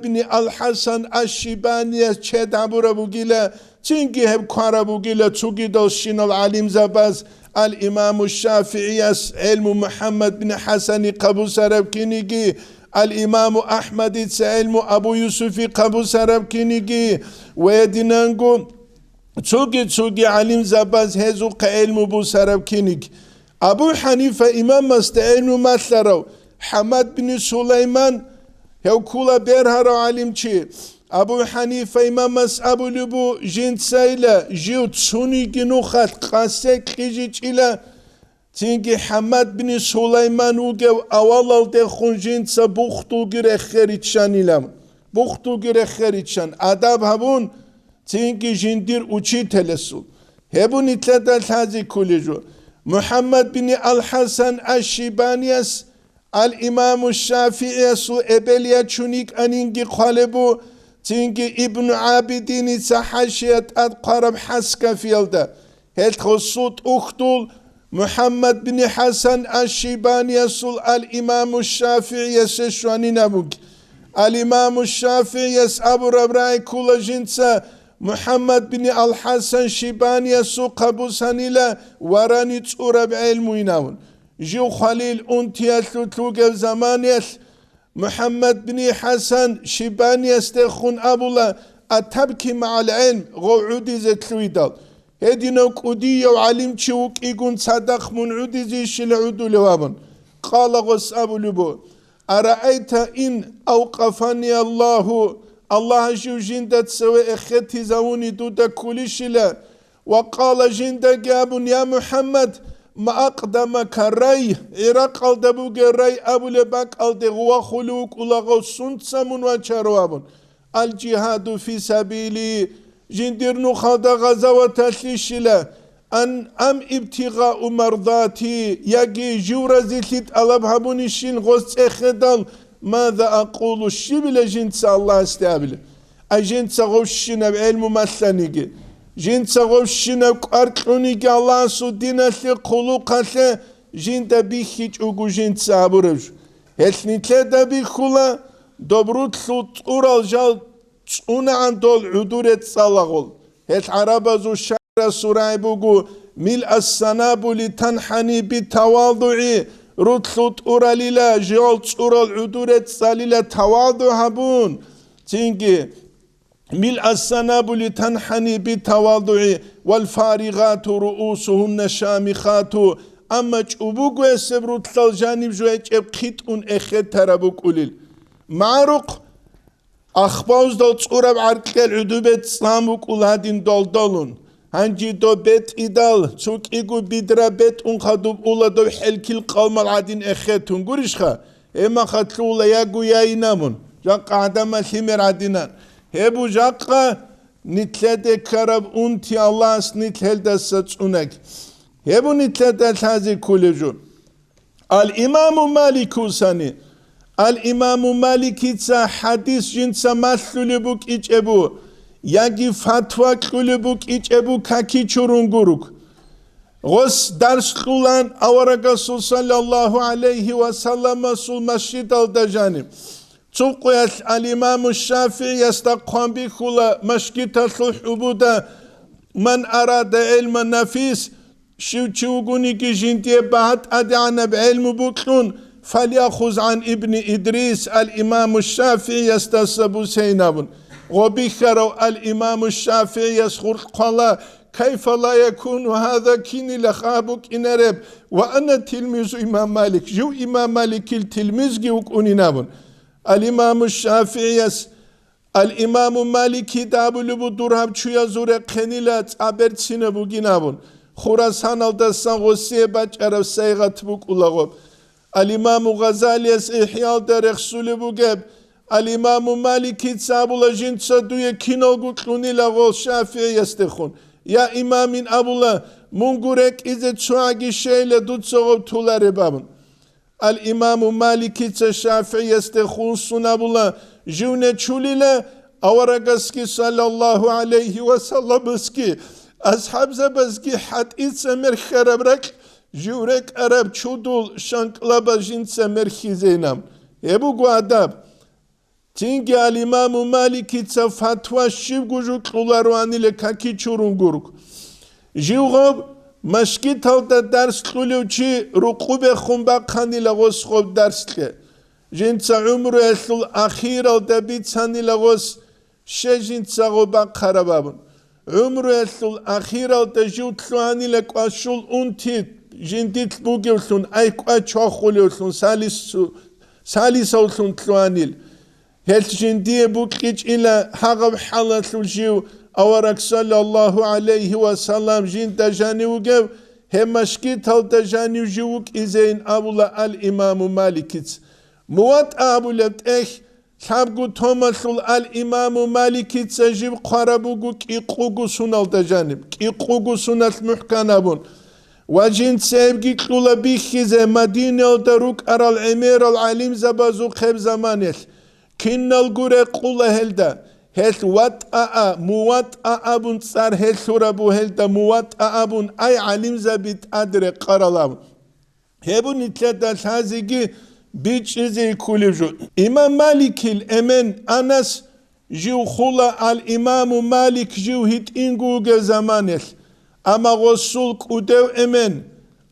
S1: بن الحسن الشيباني چد أبرابو جلا تنكي هب كاربو جلا تسوكي دوشين العليم زباز الإمام الشافعي علم محمد بن حسن قبو سرب كينيجي الإمام أحمد علم أبو يوسف قبو سرب كينيجي ويدنانغو تسوكي عليم زباز هزو علم بو سرب كينيجي أبو حنيفة إمام مستعين مثلرو حمد بن سليمان هو كولا بيرهر علم چي Abu Hanifa imamas Abu Lubu jinsaila jiu tsuni ginuchat qase qijicila tingi Hamad bin Sulaiman ugev avalal de khunjinsa buxtu girekherichanilam buxtu girekherichan adab habun tingi jindir uchitelesul hebun itlada hazi kuleju Muhammad bin al-Hasan al-Shibanias al-İmam Şafii'su ebeliya chunik aningi qalebu tingi İbn Abidin sahaşiyat ad qarab haska fiyalda het khusut ukhtul Muhammad bin Hasan al-Shibaniyasul al-İmam Şafii'se şuaninabuk al-İmam Şafii's Abu Rabrai kulajinsa Muhammad bin al-Hasan Shibaniyasu qabusanila warani ts'urab ilmuinavun jiu Khalil untiyatlu tlugev zamaniyat Muhammad bin Hasan Shibanias de khun abula atabki ma'al ilm g'uudi zetluidal hedino qudiyo alim chuk igun sadaq mun'udi zishil udu lewabun qala ghus Abu Lubu ara'ayta in awqafani Allahu Allah jindat sewe ekheti zawuni duda kulishila وقال جندك يا محمد ما أقدمك الرأي عراق الدبوك الرأي أبو لباك الدغوا خلوك ولغو سنتسمون وشاروابون الجهاد في سبيلي جندر نخاض غزوة تشليشلا أم ابتغاء مرضاتي يجي جورا زيتيت ألبهبون الشين غوث اخدال ماذا أقول الشبل جنس الله استقبل أجنس غوشنا بعلم مثلنيك جنس غوشنا أركونيك الله سودينا في قلوقه جنت بيخيج أوجو جنس أبورج هالنتلا دبيخولا دبروت صوت أورال جال أنا عن دول عدورة صلاغول هال عربة زو شعر سورة بوجو ملء السنابل تنحني بتواضعي رتلت أوراليلا جالت أورال عدورة صليلا تواضع هبون تيجي ملء السنابل تنحني بتواضعي والفارغات رؤوسهن شامخات أما جبوجو السبروت الجانب جويج ابقيت أن أخذ تربوك أوليل معروق أخباوز دول تصورب عرقل العدوبة سلاموك أولادين دول دولون هنجي دو بيت إدال تسوك إيقو بيدرا بيت أنخدوب أولا دو حلكيل قوم العدين أخيتون قرشخا إما خطلولا ياقو ياينامون جاق عدما ثمر عدنان هبو جاقا نتلد كرب أنتي الله نتلد ستسونك هبو نتلد الهازي كولجون الإمام مالك ساني الإمام مالك تسا حديث جنسا مثلبوك إجابو يجي فتوى كلبوك إجابو كاكي چورونگوروك غس درس قولان أورغسول صلى الله عليه وسلم سول مسجد الدجانب تقويت الإمام الشافعي يستقوم بخلا مسجد الحبودة من أراد علم النفيس شوغوني كي جنتي بعد أدعنا بعلم بكلون فليأخذ عن ابن إدريس الإمام الشافعي يستسبو سينابون وبكروا الإمام الشافعي يسخر قال كيف لا يكون هذا كيني لخابك إنرب وأنا تلميذ إمام مالك جو إمام مالك التلميذ جوكوني نابون الإمام الشافعي الإمام مالك دابلو بدرهم شوية زورة قنيلات أبرت سينبو جنابون خراسان الدستان غسية باج عرب سيغت بوك أولاغوب الإمام غزالي إحيال درخ سولبو جب الإمام مالك تسابولا جنسا دوية كينوغو كلوني لغو شافعي يستخون يا إمام أبولا منغورك إذا تشواغي شيلة دوتسوغو تولاري بابون الإمام مالك الشافعي يستخون سنابولا جونة تشوليلا أورغسكي صلى الله عليه وسلم بسكي أصحاب زبسكي حد إتسمر خربرك جورك عرب چودول شانقلابا جنسمر خيزينام هبو قواداب تينجي الإمام مالك فتوى شبغوجو قلوارواني لكاكي چورونگوروك جيوغوب مشكيت هاودا درس قلوچي رقوب خنبا قاني لغوس خوب درس له جنسا عمر اثل أخير هاودا بيتساني لغوس شجنسا غوبا قربابون عمر اثل أخير هاودا جوتلواني لكواشول انتي جنديت بوغيوثلون أي كوا چاخوليوثلون ساليس هاوثلون تلوانيل هل جندي بوكيج إلى حغب حالة الجيو أورك صلى الله عليه وسلم جين دجاني وجو همشكيت هل دجاني وجوك إزين أبولا الإمام مالكيت موات أبولا تأخ حبقو تومسل الإمام مالكيت سجيب قربوكو كيقوكو سنة الدجانب كيقوكو سنة المحكانبون وجين سيبكي كلولا بيخيزة مدينة ودروك أرى العمير العليم زبازو خيب زمانيش كنا القرى قولا هلدا هل واتأ مواتأ بون صار هل سوربو هلدا مواتأ بون أي عليم زبيت أدري قرالام هبو نتلتا شازيكي بيتشيزي كوليجو إمام مالك الأمن أنس جيو خلا الإمام مالك جيو هيت إنقوغ زمانيش أما غسول كودو أمن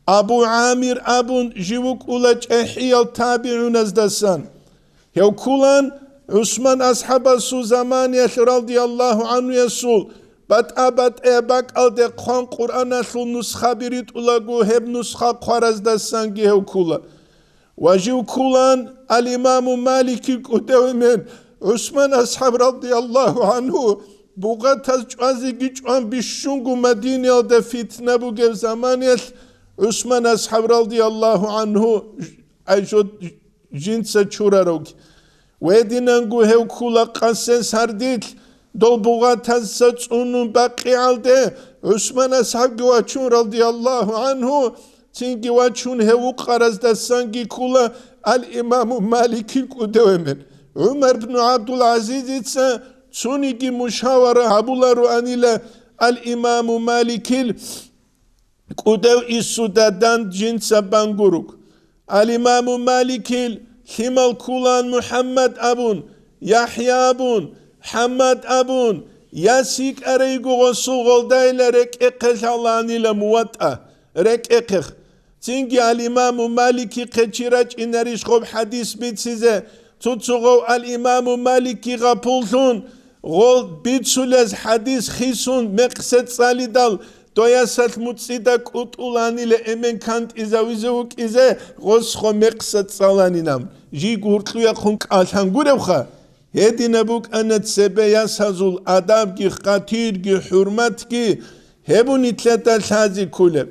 S1: أبو عامر أبون جيوك أولاج أحيال تابعون أزدسان هو كولان عثمان أصحاب سو زمان رضي الله عنه يسول بات أبات أباك ألدي قوان قرآن سول نسخة بريد أولاغو هب نسخة قرز دسان جي هو كولا وجيو كولان الإمام مالك كودو من عثمان أصحاب رضي الله عنه بوغات أزجوازي جيجوان بشونغو مدينة دا فتنة بوغيب زمان عثمان أصحاب رضي الله عنه أجود جنسة چورا روكي ويدينانغو هيو كولا قاسن سارديت دول بوغات ساتسونون باقي عالده عثمان أصحاب جواتشون رضي الله عنه تنجي واتشون هيو قرز دسانجي كولا الإمام مالكي كودومن عمر بن عبد العزيز اتسا تونيجي مشاورة هبولارو أنيلا الإمام مالكي كودو إسودادان جنسا بانغوروك الإمام مالكي حمال كولان محمد أبون يحيى أبون حمد أبون ياسيك أريقو غسو غلدايلا رك إقش علاني لمواتأ رك إقش تنجي الإمام مالكي قچيراج إنريش خوب حديث بيت سيزة تتسغو الإمام مالكي غابولتون غول بيت سولز حديث خيسون مقصد صالي دال دوياسات متصيدا كوتولاني لأمن كانت إذا ويزوك إذا غسخو مقصد صالاني نام جي قورتلو يخونك آلحان قربخا هيدي نبوك أنا تسبه ياسازول آداب كي خطير كي حرمت كي هبو نتلتا شازي كولب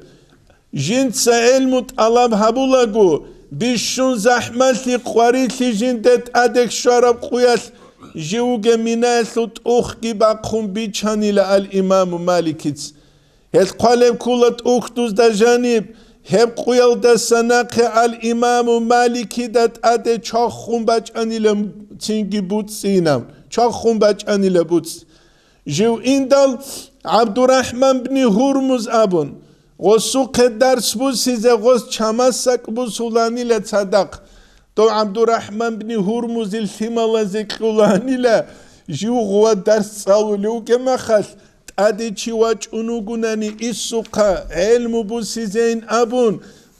S1: جنت علمت ألاب هبولاغو بيشون زحمتي قواريتي جنتت أدك شرب قوياش جيوغ مناسو تأخكي باقهم بيچاني لألإمام مالكيتس هل قالب كولت أختوز دا جانب هب قويل دا سناقي الإمام مالكي دات أدي چاخون باچاني لتنگي بوتسينام چاخون باچاني لبوتس جو إندال عبد الرحمن بن هرمز أبون غسو قدرس بوسيزه غس چمسك بوسولاني لتصدق تو عبد الرحمن بن هرمز الثمال ذكرولاني لا جو غوا درس صالو لو كما خش ادي چواچ اونوگوناني اسوقا علم بوسيزين ابون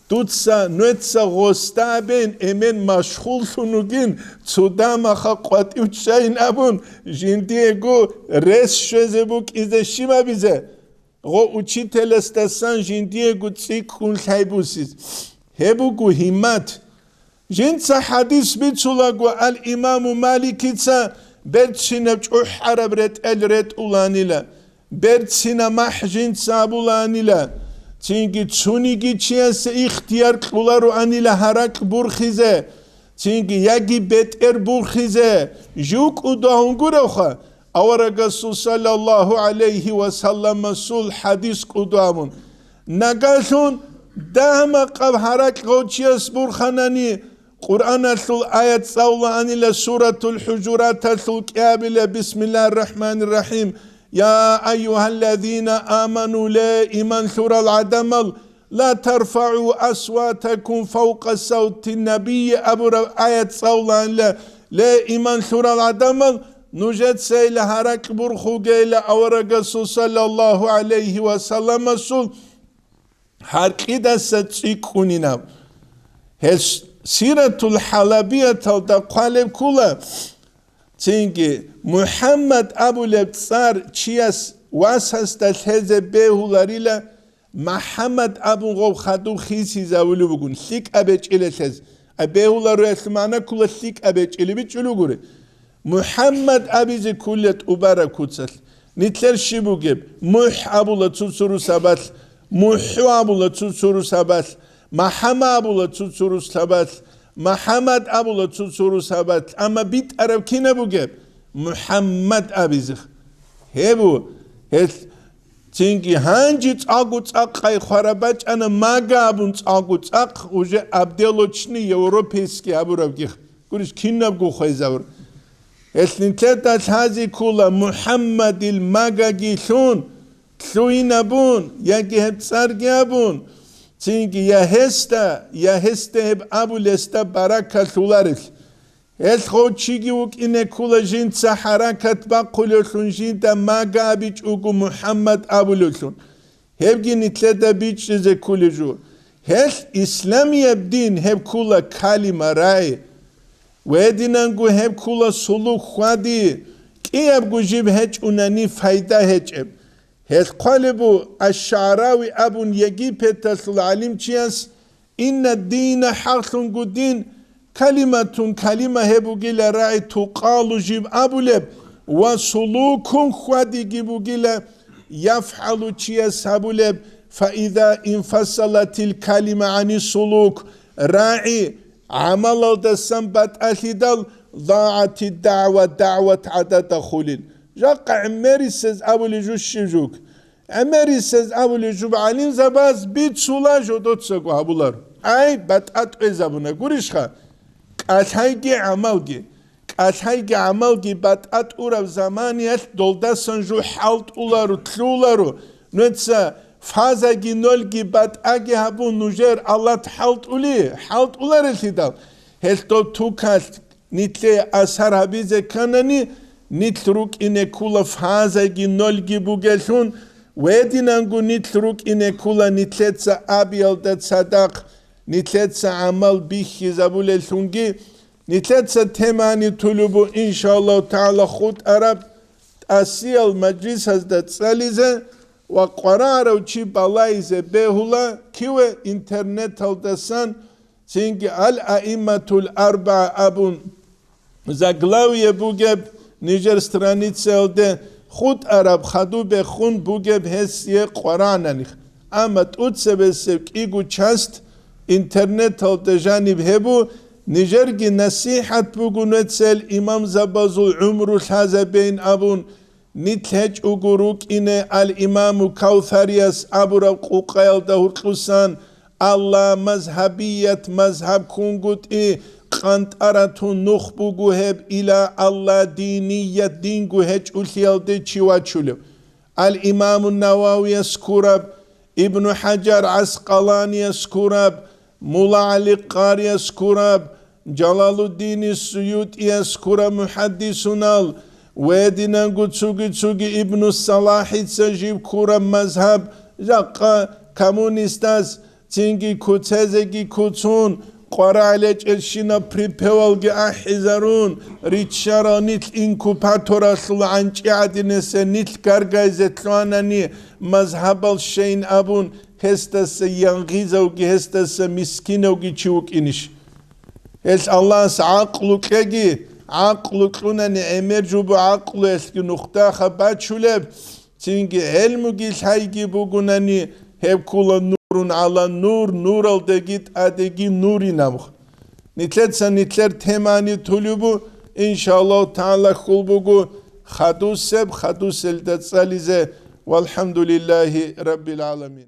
S1: توتسا نوتسا غستا بين امن مشغول سنوگين صدام خا قاتيو چاين ابون جنديگو رس شزبوك اذا شيما بيزه غو учителя стасан жиндиегу цикун хайбусис хебугу химат жинца хадис бицулагу ал имаму маликица берчина чухара брет элрет уланила берчина махжинца абуланила цинги цуниги чиас ихтияр кулару анила харак бурхизе цинги яги бетер бурхизе жук удаунгуроха Our Rasul sallallahu alayhi wa sallam masul hadis qudamun nagasun dama qab harak gauchias burkhanani Quran asul ayat sawla anila suratul hujurat asul qabila bismillahir rahmanir rahim ya ayyuhalladhina amanu la iman sural adamal la tarfa'u aswatakum fawqa sawti nabiy abu ayat sawla la iman sural adamal نوجد سيل هرك برخوجيل أورجسو صلى الله عليه وسلم سول هركيدا ستيكونينا هس سيرة الحلبية تلتقالب كولا تيجي محمد أبو لبصار تشياس واسس تلهز بهولاريلا محمد أبو غو خدو خيسي زاولو بقول ثيك أبيج إلى تز أبهولارو اسمعنا كولا ثيك أبيج إلى بيجلو غوري محمد أبيز كلت أبارا كوتسل نتلر شبوجب مح أبولا تسورو سبات محو أبولا تسورو سبات محمد أبولا تسورو سبات محمد أبولا تسورو سبات أما بيت أرب كنا بوجب محمد أبيزخ هبو هل تينكي هانجيت أقوت أقاي خرابات أنا ماغا أبونت أقوت أق وجه أبدالوچني يوروبيسكي أبو ربكي قولش كنا بقو خيزاور الثلاثة هذه كلها محمد الماغا جيشون تلوين أبون يجي هبصار جابون تينكي يا هستا هب أبو لستا بركة تولارش الخوت شيجي وك إن كل جين حركة بقولون جين تا ماغا بيج أوكو محمد أبو لسون هبجي نتلتا بيج زي كل جو هل إسلامي الدين هب كل كلمة راي ودينانگو هب كل سلوك خادي كي أبغو جيب هج أناني فايدة هجب هل قالبو الشعراوي أبون يجي بتسل علم تياس إن الدين حقلنگو دين كلمة هبوغي لراعي تقال جيب أبولب وسلوك خادي جيبوغي يفعل تياس أبولب فإذا انفصلت الكلمة عن السلوك راعي عمل الدسم بات أخيدال ضاعت الدعوة دعوة عدد خليل جاق عمري سز أولي جو الشجوك عمري سز أولي جو بعلين زباز بيت سولا جو دوت سقو هبولار أي بات أتوي زبونا قريشخا كاتهايجي عملجي بات أتورا زمانيات دولداسن جو حالت أولارو تلولارو نتسا فازاجي نولجي بات أجي هبو نجار الله حالت أولار الهدال هلتو توكات نتلي أسهر هبيزة كانني نتلروك إنه كولا فازاجي نولجي بوغلون ويدينانگو نتلروك إنه كولا نتلتسا أبيال دات صداق نتلتسا عمل بيخي زبول الثونجي نتلتسا تماني طلبو إن شاء الله تعالى خود عرب أسيال مجلس هزدت ساليزة وقرار وشي بالايزة بهولا كيوه انترنت هلدسان سينجي الأئمة الأربعة أبون زاقلاوية بوغب نيجر سترانيتسة هلده خود عرب خدو بخون بوغب هسيه قرانانيخ اما تقودسه بسيب كيگو چست انترنت هلده جانب هبو نيجرگي نصيحت بوغو نتسل امام زبازو العمر الحازة بين أبون نتهج أغروك إنه الإمام كوثرياس أبو رب قوقيل دهور قوسان الله مذهبية مذهب كونغوت قانت أراتون نخبوغو هب إلى الله دينية دينغو هج أليال دي چيواتشولو الإمام النووي يسكورب ابن حجر عسقلاني يسكورب مولا علي قاري يسكورب جلال الدين السيوطي يسكورب محدثونال ودينانگو تسوغي ابن الصلاح تسجيب كورا مذهب جاقا كومونيستاز تينجي كوتزيجي كوتون قرا عليك الشينا بريبيوالجي أحزارون ريتشارا نتل إنكوباتورا سلعنج إعدنسة نتل كارغايزتلواناني مذهب الشين أبون هستس ينغيزوغي هستس مسكينوغي تشوك إنش هس الله سعقلوك يجي عقلك لنا امرجو بعقل اسكي نقطة خبات شلب تينجي علمو حيجي بوغناني هب كل نور على نور نور الدقيت ادقي نوري نمخ نتلر تماني طلبو ان شاء الله تعالى خلبوغو خدوس الدتساليزة والحمد لله رب العالمين.